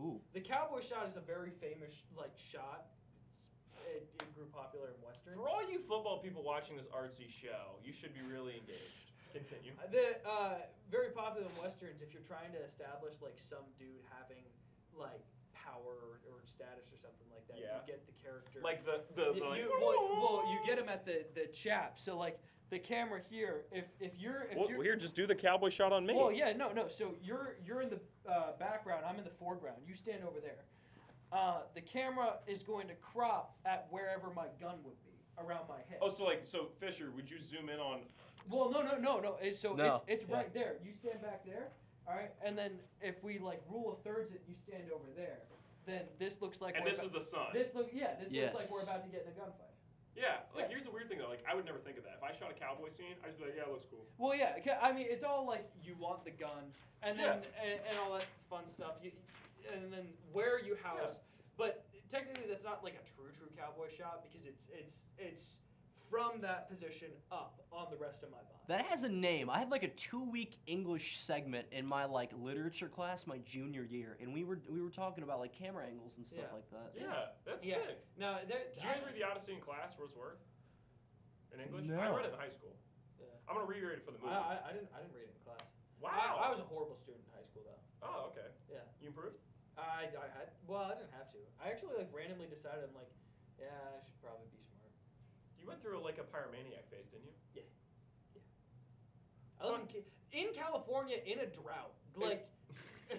Ooh. The cowboy shot is a very famous shot. It grew popular in westerns. For all you football people watching this artsy show, you should be really engaged. Continue. The very popular in westerns. If you're trying to establish like some dude having like power or status or something like that, Yeah. you get the character. Like you get him at the chap. So like the camera here, if you're here, just do the cowboy shot on me. well, yeah, no. So you're in the background. I'm in the foreground. You stand over there. The camera is going to crop at wherever my gun would be around my head. Oh, so Fisher, would you zoom in on? Well, no. So No, it's yeah. right there. You stand back there. All right, and then if we like rule of thirds it, you stand over there. then this looks like And we're this is the sun. this looks like Yes. we're about to get in a gunfight. Yeah, like Yeah. here's the weird thing though. Like I would never think of that. If I shot a cowboy scene, I'd just be like, yeah, it looks cool. Well, yeah, I mean, it's all like you want the gun, and then and all that fun stuff. And then where you house, but technically that's not like a true cowboy shot because it's from that position up on the rest of my body. That has a name. I had like a 2-week English segment in my like literature class my junior year, and we were talking about like camera angles and stuff Yeah. like that. Yeah, that's Yeah. sick. No, Did you guys read the Odyssey in class for what it's worth? In English? No. I read it in high school. Yeah. I'm gonna reread it for the movie. I didn't read it in class. Wow. I was a horrible student in high school though. Oh, okay. Yeah. You improved? I didn't have to. I actually like randomly decided I'm like, yeah, I should probably be smart. You went through like a pyromaniac phase, didn't you? I live in California in a drought. Like,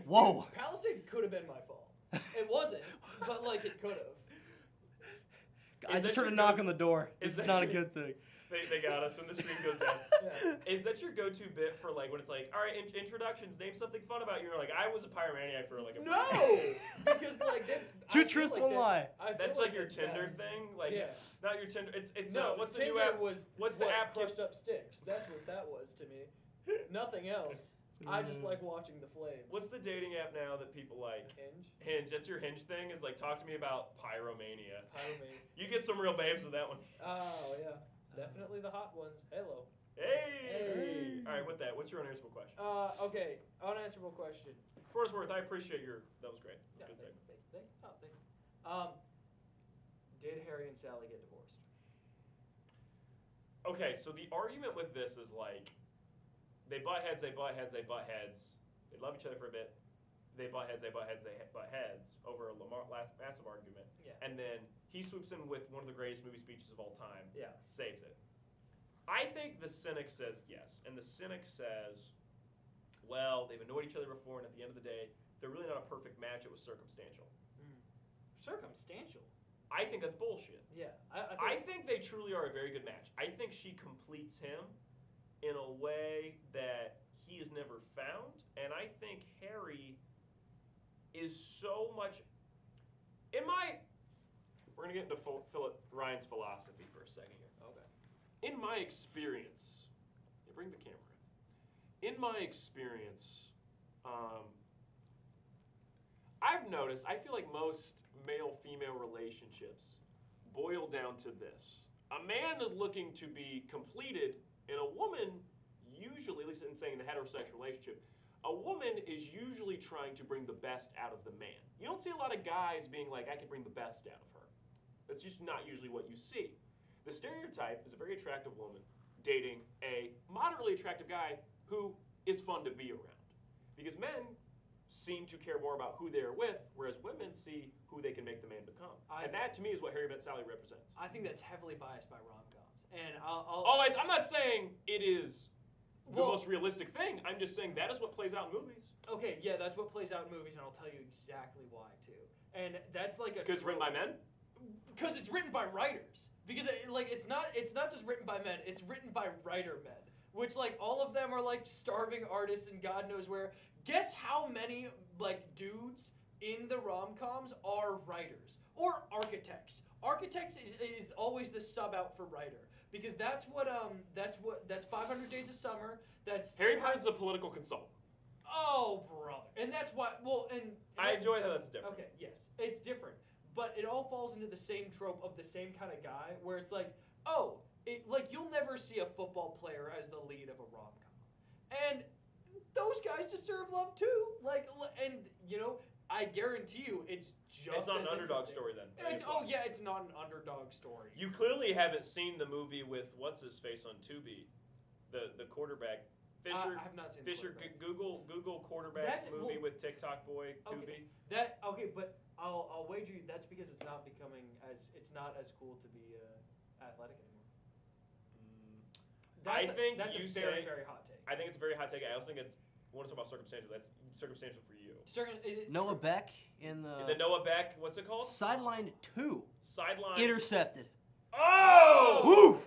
Whoa. dude, Palisade could have been my fault. It wasn't, but like it could have. I Is that just heard a your knock go- on the door. is It's that not a your- good thing. They got us when the stream goes down. Yeah. Is that your go-to bit for like when it's like, all right, introductions, name something fun about you? You're like, I was a pyromaniac for like a No, because like that's Two I feel truths, like one that- lie. I feel That's like your that's Tinder bad. thing, like Yeah. not your Tinder. It's No, what's the Tinder new app? was What's the what, app? crushed up sticks. That's what that was to me. Nothing else. I just like watching the flames. What's the dating app now that people like? Hinge? Hinge. That's your Hinge thing. Is like talk to me about pyromania. Pyromania. You get some real babes with that one. Oh yeah, definitely the hot ones. Hello. Hey. All right, with that, what's your unanswerable question? Okay, unanswerable question. For what it's worth, I appreciate your. That was great. Yeah, Good segment. thank you. Did Harry and Sally get divorced? Okay, so the argument with this is like, they butt heads, they butt heads, they butt heads. They love each other for a bit. They butt heads, they butt heads, they butt heads over a last massive argument. Yeah. And then he swoops in with one of the greatest movie speeches of all time. Yeah. Saves it. I think the cynic says yes, and the cynic says, well, they've annoyed each other before, and at the end of the day, they're really not a perfect match. It was circumstantial. Circumstantial. I think that's bullshit. Yeah. I think they truly are a very good match. I think she completes him in a way that he has never found, and I think Harry is so much. We're gonna get into Ryan's philosophy for a second here. Okay. In my experience, bring the camera in. In my experience, I've noticed, I feel like most male-female relationships boil down to this. A man is looking to be completed, and a woman, usually, at least in saying the heterosexual relationship, a woman is usually trying to bring the best out of the man. You don't see a lot of guys being like, I can bring the best out of her. That's just not usually what you see. The stereotype is a very attractive woman dating a moderately attractive guy who is fun to be around. Because men seem to care more about who they're with, whereas women see who they can make the man become. And that, to me, is what Harry Met Sally represents. I think that's heavily biased by rom-coms, and I'm not saying it is the Well- most realistic thing. I'm just saying that is what plays out in movies. Okay, yeah, that's what plays out in movies, and I'll tell you exactly why too. And that's like a Because it's written by men? because it's written by writers. Because it's not just written by men; it's written by writer men. Which like all of them are like starving artists and God knows where. Guess how many like dudes in the rom-coms are writers or architects? Architects is always the sub out for writer because that's 500 Days of Summer. That's Harry Potter is a political consultant. Oh, brother. And that's why, and I enjoy how that's different. Okay, yes, it's different. But it all falls into the same trope of the same kind of guy where it's like, you'll never see a football player as the lead of a rom-com. And those guys deserve love too. I guarantee you it's just It's not an as underdog interesting. story then. It's not an underdog story. You clearly haven't seen the movie with what's his face on Tubi, the quarterback. Fisher. I have not seen the Fisher. quarterback. Google quarterback movie with TikTok boy Tubi. But I'll wager you that's because it's not as cool to be athletic anymore. That's a very, very hot take. I think it's a very hot take. I also think it's. Want to talk about circumstantial? That's circumstantial for you. Noah Beck in the The Noah Beck. What's it called? Sideline 2. Sideline. Intercepted. Oh! Woo!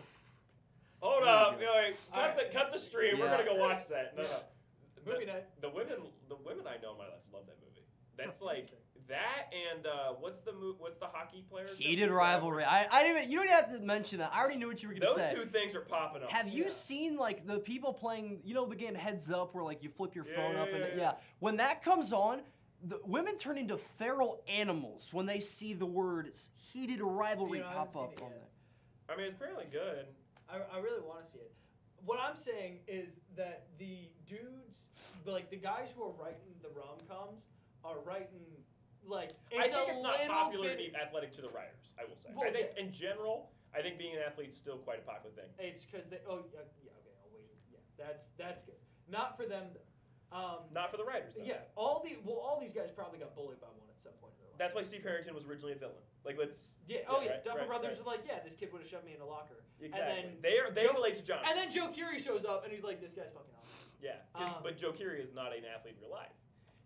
Hold Really up! good. Wait, cut the stream. We're Yeah. gonna go watch that. No. Movie night. The women I know in my life love that movie. That's like That and what's the hockey players? Heated rivalry. I didn't even, you don't even have to mention that. I already knew what you were gonna Those say. two things are popping up. Have you Yeah. seen like the people playing? You know the game Heads Up, where like you flip your phone up and Yeah. when that comes on, the women turn into feral animals when they see the word heated rivalry You know, I pop haven't up seen it on yet. there. I mean, it's apparently good. I really want to see it. What I'm saying is that the dudes, like the guys who are writing the rom-coms, are writing like I think a it's not little popular bit, to be athletic to the writers. I will say. Well, I think yeah. in general, I think being an athlete's still quite a popular thing. It's because they. Oh yeah, okay. I'll wager. Yeah, that's good. Not for them though. Not for the writers. Though. Yeah, all these guys probably got bullied by one at some point in their life. That's why Steve Harrington was originally a villain. Like, let's. Yeah. Oh yeah. right, Duffer right, Brothers right. are like, yeah, this kid would have shoved me in a locker. Exactly. And then they Joe- relate to John. And then Joe Keery shows up and he's like, this guy's fucking awesome. Yeah. But Um, Joe Keery is not an athlete in real life.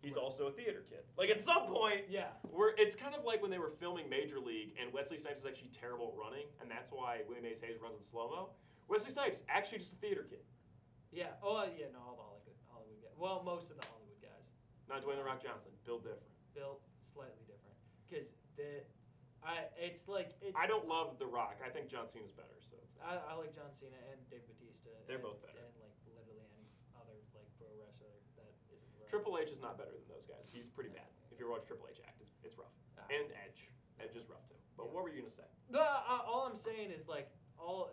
He's Right. also a theater kid. Like at some point, Yeah. it's kind of like when they were filming Major League and Wesley Snipes is actually terrible at running, and that's why William Mays Hayes runs in slow mo. Wesley Snipes actually just a theater kid, Yeah. Oh yeah. No, all the Hollywood guys. Well, most of the Hollywood guys. not Dwayne the Rock Johnson. Built different. Built slightly different. Because it's like it's. I don't love The Rock. I think John Cena's better. So it's, I like John Cena and Dave Bautista. They're and, both better. And like literally any other like pro wrestler that isn't The Rock. Triple H is not better than those guys. He's pretty bad. If you watch Triple H act, it's rough. Ah. And Edge. Edge is rough too. But Yeah. what were you gonna say? No, all I'm saying is like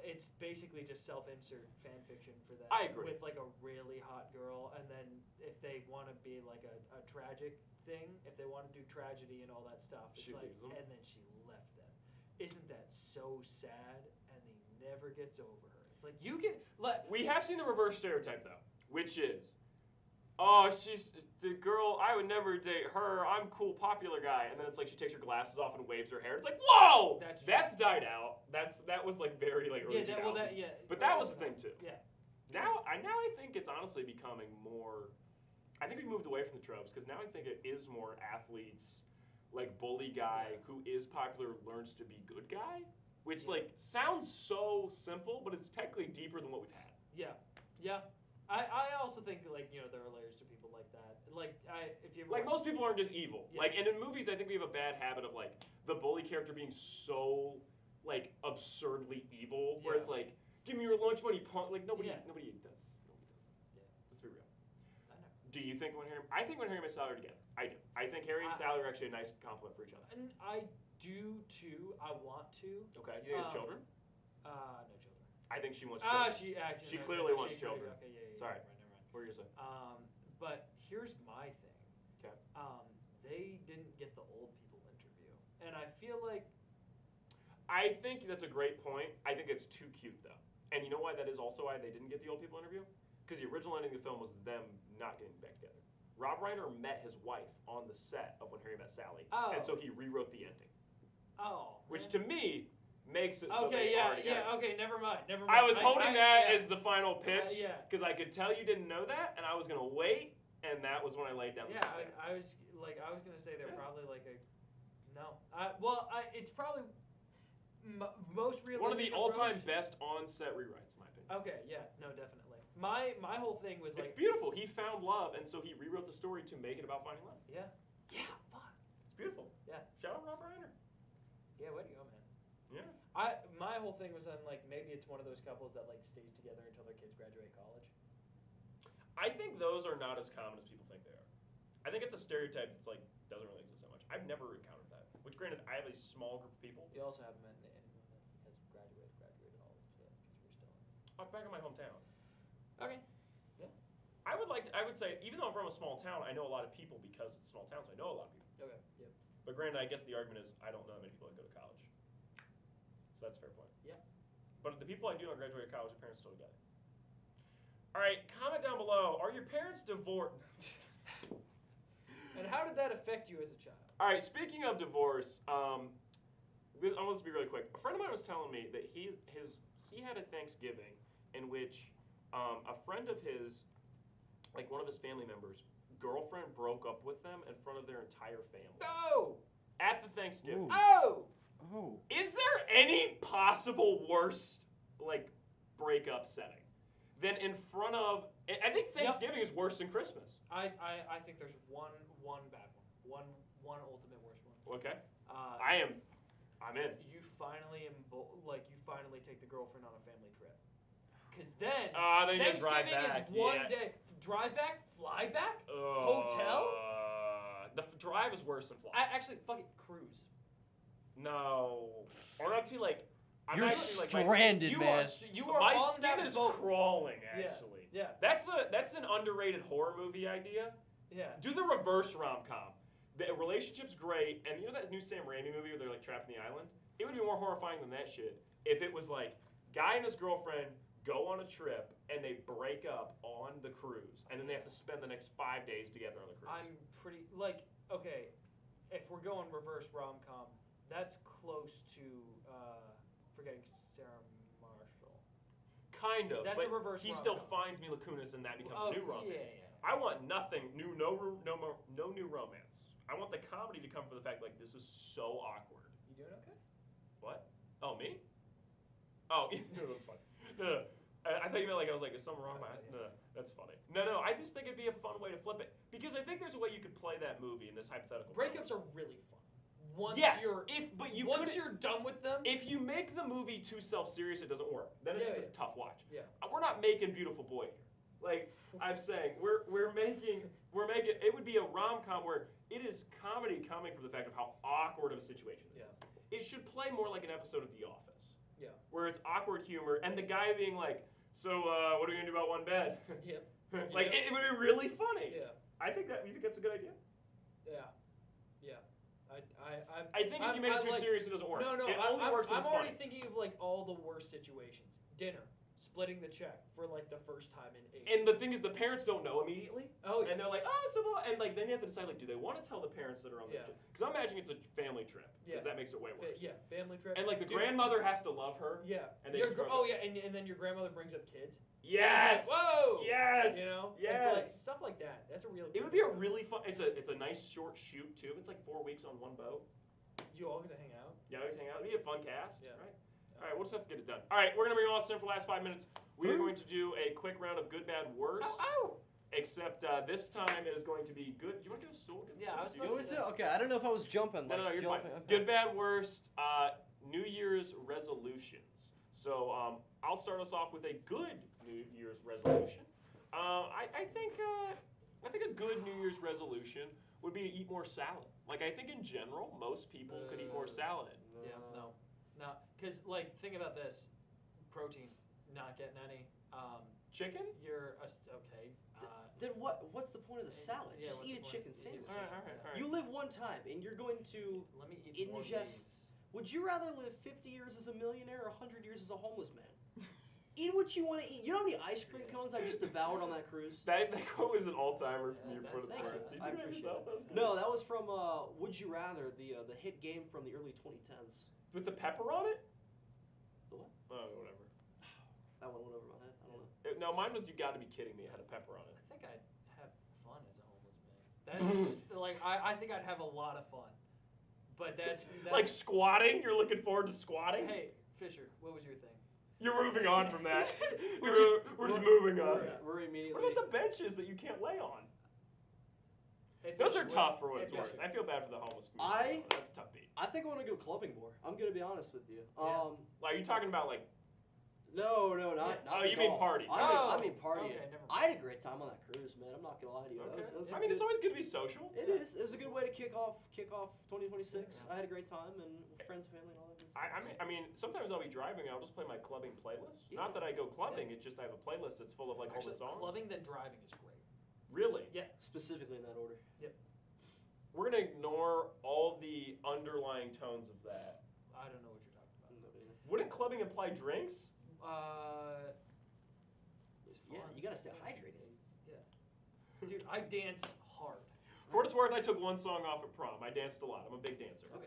it's basically just self-insert fan fiction for that. I agree. With like a really hot girl, and then if they want to be like a tragic thing, if they want to do tragedy and all that stuff, it's She like, leaves them. and then she left them. Isn't that so sad? And he never gets over her. It's like you can let. We have seen the reverse stereotype though, which is, oh, she's the girl. I would never date her. I'm cool, popular guy. And then it's like she takes her glasses off and waves her hair. It's like, whoa, That's true. that's died out. That was like very like early 2000s. But that was the thing too. Yeah. Now I think it's honestly becoming more. I think we moved away from the tropes because now I think it is more athletes, like bully guy who is popular learns to be good guy, which Yeah. like sounds so simple, but it's technically deeper than what we've had. Yeah. Yeah. I also think that, like, you know, there are layers to people like that. Like if you ever Like watch- most people aren't just evil. Yeah. Like and in movies, I think we have a bad habit of like the bully character being so like absurdly evil, where Yeah. it's like, give me your lunch money, punk. Like nobody Yeah. does. Nobody does. Yeah. Let's be real. I know. Do you think I think when Harry and Sally are together, I do. I think Harry and I- Sally are actually a nice compliment for each other. And I do too. I want to. Okay, you think they have children? No children. I think she wants children. She actually. She never clearly mind. wants She clearly- children. Okay, yeah. It's all right. Never mind. What are you gonna say? But here's my thing. 'Kay. They didn't get the old people interview, and I feel like I think that's a great point. I think it's too cute though, and you know why that is also why they didn't get the old people interview? Because the original ending of the film was them not getting back together. Rob Reiner met his wife on the set of When Harry Met Sally, Oh. and so he rewrote the ending, which man. to me makes it so Okay, they are yeah, together. yeah. Okay, never mind. Never mind. I was holding that yeah. as the final pitch yeah. because I could tell you didn't know that, and I was gonna wait, and that was when I laid down the Yeah, stick. I was gonna say they're Yeah. probably like a no. It's probably most realistic. One of the all-time approach. best on-set rewrites, in my opinion. Okay, yeah, no, definitely. My whole thing was It's like, beautiful. He found love, and so he rewrote the story to make it about finding love. yeah, fuck, It's beautiful. yeah, Shout out Rob Reiner. yeah. Way to go, man. Yeah. My whole thing was then like maybe it's one of those couples that like stays together until their kids graduate college. I think those are not as common as people think they are. I think it's a stereotype that's like doesn't really exist that much. I've never encountered that. Which, granted, I have a small group of people. You also haven't met anyone that has graduated all yet because we're still. Back in my hometown. Okay. I would say, even though I'm from a small town, I know a lot of people because it's a small town, so I know a lot of people. Okay. Yep. But granted, I guess the argument is I don't know that many people that go to college. So that's a fair point. Yeah. But the people I do know graduated college, their parents still together. All right, comment down below. Are your parents divorced? And how did that affect you as a child? All right, speaking of divorce, I want this to be really quick. A friend of mine was telling me that he had a Thanksgiving in which a friend of his, like one of his family members, girlfriend broke up with them in front of their entire family Oh! at the Thanksgiving. Ooh. Oh! Oh. Is there any possible worse like breakup setting than in front of? I think Thanksgiving is worse than Christmas. I think there's one bad one. One ultimate worst one. Okay. Uh, I'm in. You finally you finally take the girlfriend on a family trip. Cause then Then you drive Thanksgiving back. is one yeah. day. Drive back, fly back, hotel. The drive is worse than flying. Actually, fuck it, cruise. No. Or actually, like, I'm You're actually like my stranded, You man. are my on skin that is boat. crawling. Yeah. Actually, Yeah, that's an underrated horror movie idea. yeah. Do the reverse rom-com. The relationship's great, and you know that new Sam Raimi movie where they're like trapped in the island? It would be more horrifying than that shit if it was like guy and his girlfriend go on a trip and they break up on the cruise, and then they have to spend the next 5 days together on the cruise. I'm pretty okay. If we're going reverse rom-com, that's close to forgetting Sarah Marshall. Kind of. That's but a reverse he still rom-com. finds Mila Kunis, and that becomes Oh, a new romance. yeah. I want nothing new, no new romance. I want the comedy to come from the fact like this is so awkward. You doing okay? What? Oh, me? Oh, no, that's fine. No. I thought you meant like I was like, is something wrong with my eyes? No, that's funny. No, I just think it'd be a fun way to flip it because I think there's a way you could play that movie in this hypothetical. Breakups are really fun. Once yes, you're once you're done with them. if you make the movie too self-serious, it doesn't work. Then it's Yeah, just a tough watch. Yeah. We're not making Beautiful Boy here. Like I'm saying, we're making it would be a rom-com where it is comedy coming from the fact of how awkward of a situation this is. It should play more like an episode of The Office. Yeah. Where it's awkward humor and the guy being like, so what are we gonna do about one bed? Yep. Like it would be really funny. Yeah. You think that's a good idea? Yeah. Yeah. I think if you made it too serious, it doesn't work. No, it only works when I'm it's already funny. thinking of like all the worst situations. Dinner, splitting the check for like the first time in 8 And the thing is, the parents don't know immediately. Oh, yeah. And they're like, oh, so blah, and like then you have to decide like, do they want to tell the parents that are on the Yeah. trip? Because I'm imagining it's a family trip. Yeah. Because that makes it way worse. Yeah, family trip. And like the Dude, grandmother has to love her. Yeah. And they Your just oh yeah, and then your grandmother brings up kids. Yes. It's like, whoa. Yes. You know. Yes. It's like stuff like that. That's a real. It would be a really fun. It's a nice short shoot too. It's like 4 weeks on one boat. You all get to hang out. Yeah, we can hang out. It'd be a fun cast. Yeah. Right. All right. We'll just have to get it done. All right. We're gonna bring Austin in for the last 5 minutes. We are going to do a quick round of good, bad, worst. Ow. Except this time it is going to be good. Do you want to get a stool? Get a Yeah, I stool was so you What can- was it? Okay, I don't know if I was jumping. No, like, you're fine. jumping. Okay. Good, bad, worst. New Year's resolutions. So I'll start us off with a good New Year's resolution. I think a good New Year's resolution would be to eat more salad. Like I think in general, most people could eat more salad. Yeah. No. Because like think about this, protein, not getting any. Chicken? You're okay. Then what's the point of the salad? Yeah, Just what's eat the a point? chicken Eat a sandwich. All right. You live one time, and you're going to. Let me eat more ingest- beans. Would you rather live 50 years as a millionaire or 100 years as a homeless man? Eat what you want to eat. You know how many ice cream cones I just devoured on that cruise? That quote was an all-timer from Yeah, you for what it's thank worth. you. Did you I do that appreciate yourself? it. That was good. No, that was from Would You Rather, the hit game from the early 2010s. With the pepper on it? The what? Oh, whatever. That one went over my head. I don't know. No, mine was you got to be kidding me. It had a pepper on it. I think I'd have fun as a homeless man. That's just, like I think I'd have a lot of fun. But that's Like squatting? You're looking forward to squatting? Hey, Fisher, what was your thing? You're moving on from that. We're We're just moving on. We're immediately. What about the benches that you can't lay on? Hey, Those Fisher, are tough for what hey, it's worth. Fisher. I feel bad for the homeless community. That's a tough beat. I think I want to go clubbing more. I'm gonna be honest with you. Yeah. Are you talking about like? No, not. Oh, the you mean golf. party. I mean partying. Okay, never mind. I had a great time on that cruise, man. I'm not gonna lie to you. Okay. That was a I mean, good- it's always good to be social. It is. It was a good way to kick off 2026. Yeah. I had a great time and with friends, family, and all that good stuff. I mean, sometimes I'll be driving and I'll just play my clubbing playlist. Not that I go clubbing. It's just I have a playlist that's full of like Actually, all the songs. clubbing then driving is great. Really? Yeah. Specifically in that order. We're gonna ignore all the underlying tones of that. I don't know what you're talking about. No, no, no. Wouldn't clubbing imply drinks? It's Yeah, fun. you gotta stay hydrated. Yeah. Dude, I dance hard. For what it's worth, I took one song off at prom. I danced a lot. I'm a big dancer. Okay.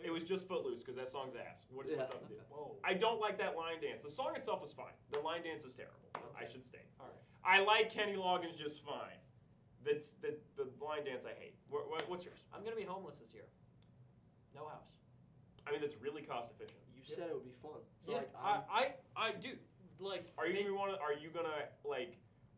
It was just Footloose because that song's ass. What's Yeah. up with you? Whoa. I don't like that line dance. The song itself is fine. The line dance is terrible. I should state. All right. I like Kenny Loggins just fine. The line dance I hate. What's yours? I'm gonna be homeless this year. No house. I mean, that's really cost efficient. You said it would be fun. So Yeah. like, I do. Like. Are you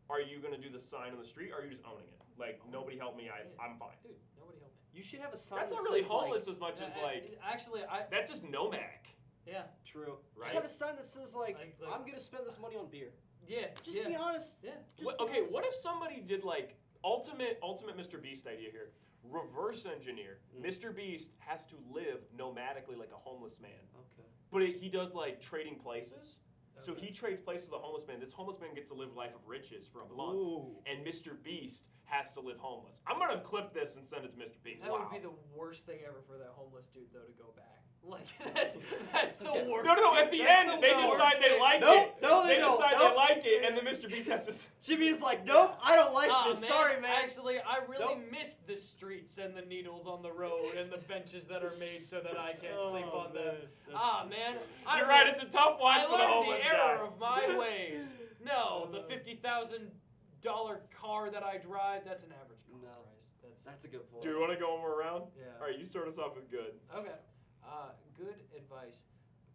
Are you gonna do the sign on the street? Or are you just owning it? Like nobody help me. I'm fine. Dude, nobody help me. You should have a sign. That's that not really says, homeless as much as like. Actually, That's just nomadic. yeah, True. Right? Just have a sign that says like, Like- I'm gonna spend this money on beer. yeah, Just yeah. be honest. Yeah. Just What, be okay, honest. what if somebody did like ultimate Mr. Beast idea here? Reverse engineer. Mr. Beast has to live nomadically like a homeless man, Okay. but he does like trading places. So Okay. he trades places with a homeless man. This homeless man gets to live a life of riches for a month, Ooh. and Mr. Beast has to live homeless. I'm gonna clip this and send it to Mr. Beast. That would be the worst thing ever for that homeless dude, though, to go back. Like that's the Okay. worst. No, at the That's end, the they worst decide they thing. like Nope, it. no, they don't. decide Nope. they like it, and then Mr. Beast has to. Jimmy is like, nope, I don't like Ah, this. Sorry, man. Actually, I really Nope. miss the streets and the needles on the road and the benches that are made so that I can't sleep on them. Man, I You're right. learned- It's a tough watch I for the learned homeless the guy. error of my ways. No, the $50,000 car that I drive, that's an average car No. price. That's a good point. Do we want to go one more round? Yeah. All right, you start us off with good. Okay. Good advice.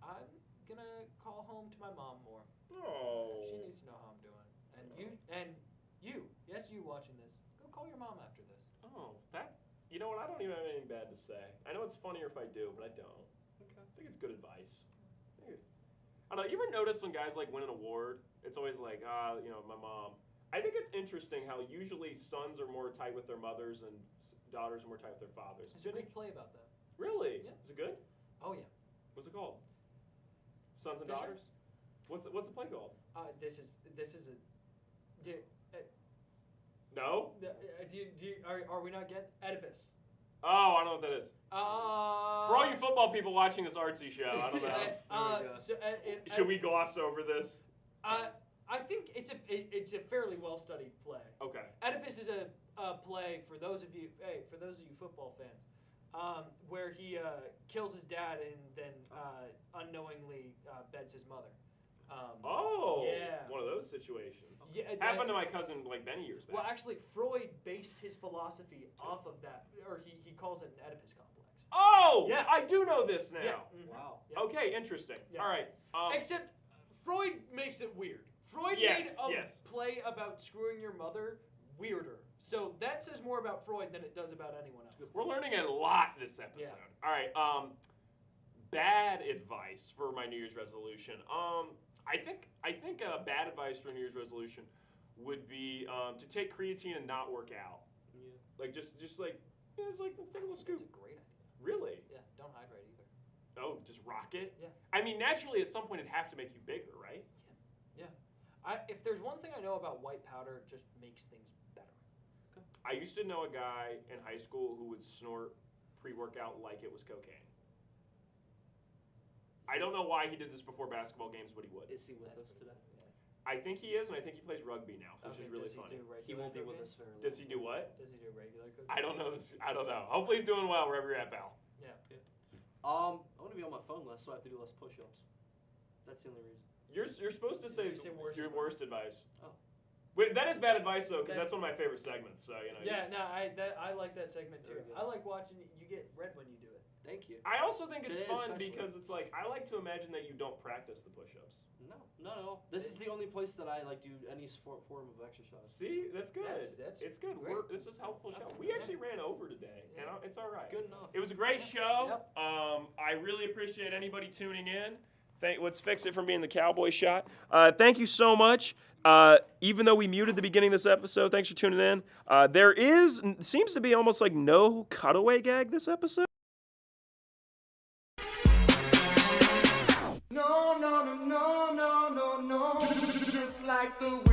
I'm gonna call home to my mom more. Oh. She needs to know how I'm doing. And you, yes, you watching this, go call your mom after this. Oh, that. You know what? I don't even have anything bad to say. I know it's funnier if I do, but I don't. Okay. I think it's good advice. I don't know. You ever notice when guys like win an award, it's always like, my mom. I think it's interesting how usually sons are more tight with their mothers and daughters are more tight with their fathers. There's a big play about that. Really? Yeah. Is it good? Oh yeah. What's it called? Sons and Fisher? daughters. What's the play called? This is a. No. Are we not getting Oedipus? Oh, I know what that is. For all you football people watching this artsy show, I don't know. Should we gloss over this? I think it's a fairly well studied play. Okay. Oedipus is a play for those of you football fans, where he kills his dad and then unknowingly beds his mother. Yeah. One of those situations. Yeah, Happened to my cousin like many years back. Well, actually, Freud based his philosophy off of that, or he calls it an Oedipus complex. Oh, Yeah. I do know this now. Yeah. Mhm. Wow. Yeah. Okay, interesting. Yeah. All right. Except Freud makes it weird. Freud Yes, made a yes. play about screwing your mother weirder. So that says more about Freud than it does about anyone else. We're learning a lot this episode. All right. Bad advice for my New Year's resolution. I think bad advice for a New Year's resolution would be to take creatine and not work out. Yeah. Like just like let's take a little That's scoop. a great idea. Really? Yeah, don't hydrate either. Oh, just rock it? Yeah. I mean, naturally, at some point, it'd have to make you bigger, right? If there's one thing I know about white powder, it just makes things better. I used to know a guy in high school who would snort pre-workout like it was cocaine. I don't know why he did this before basketball games, but he would. Is he with That's us pretty today? cool, yeah. I think he is, and I think he plays rugby now, which Okay, is really does funny. He, do He regular won't be with cocaine? us very long. Does he do what? Does he do regular cocaine? I don't know this. I don't know. Hopefully he's doing well wherever you're at, pal. I want to be on my phone less, so I have to do less push-ups. That's the only reason. You're supposed to say You say worst your worst advice. Oh. Wait, that is bad advice though, because that's one of my favorite segments. So you know. Yeah, no, I like that segment too. Very good. I like watching you get red when you do it. Thank you. I also think it's Today fun especially. because it's like I like to imagine that you don't practice the push-ups. No, not at all. This is the only place that I do any form of exercise. See, that's good. That's it's good. great. This was a helpful show. Okay. We actually ran over today, and it's all right. Good enough. It was a great show. Yep. I really appreciate anybody tuning in. Let's fix it from being the cowboy shot. Thank you so much. Even though we muted the beginning of this episode, thanks for tuning in. There seems to be almost like no cutaway gag this episode. No, no, no, no, no, no, no. Just like the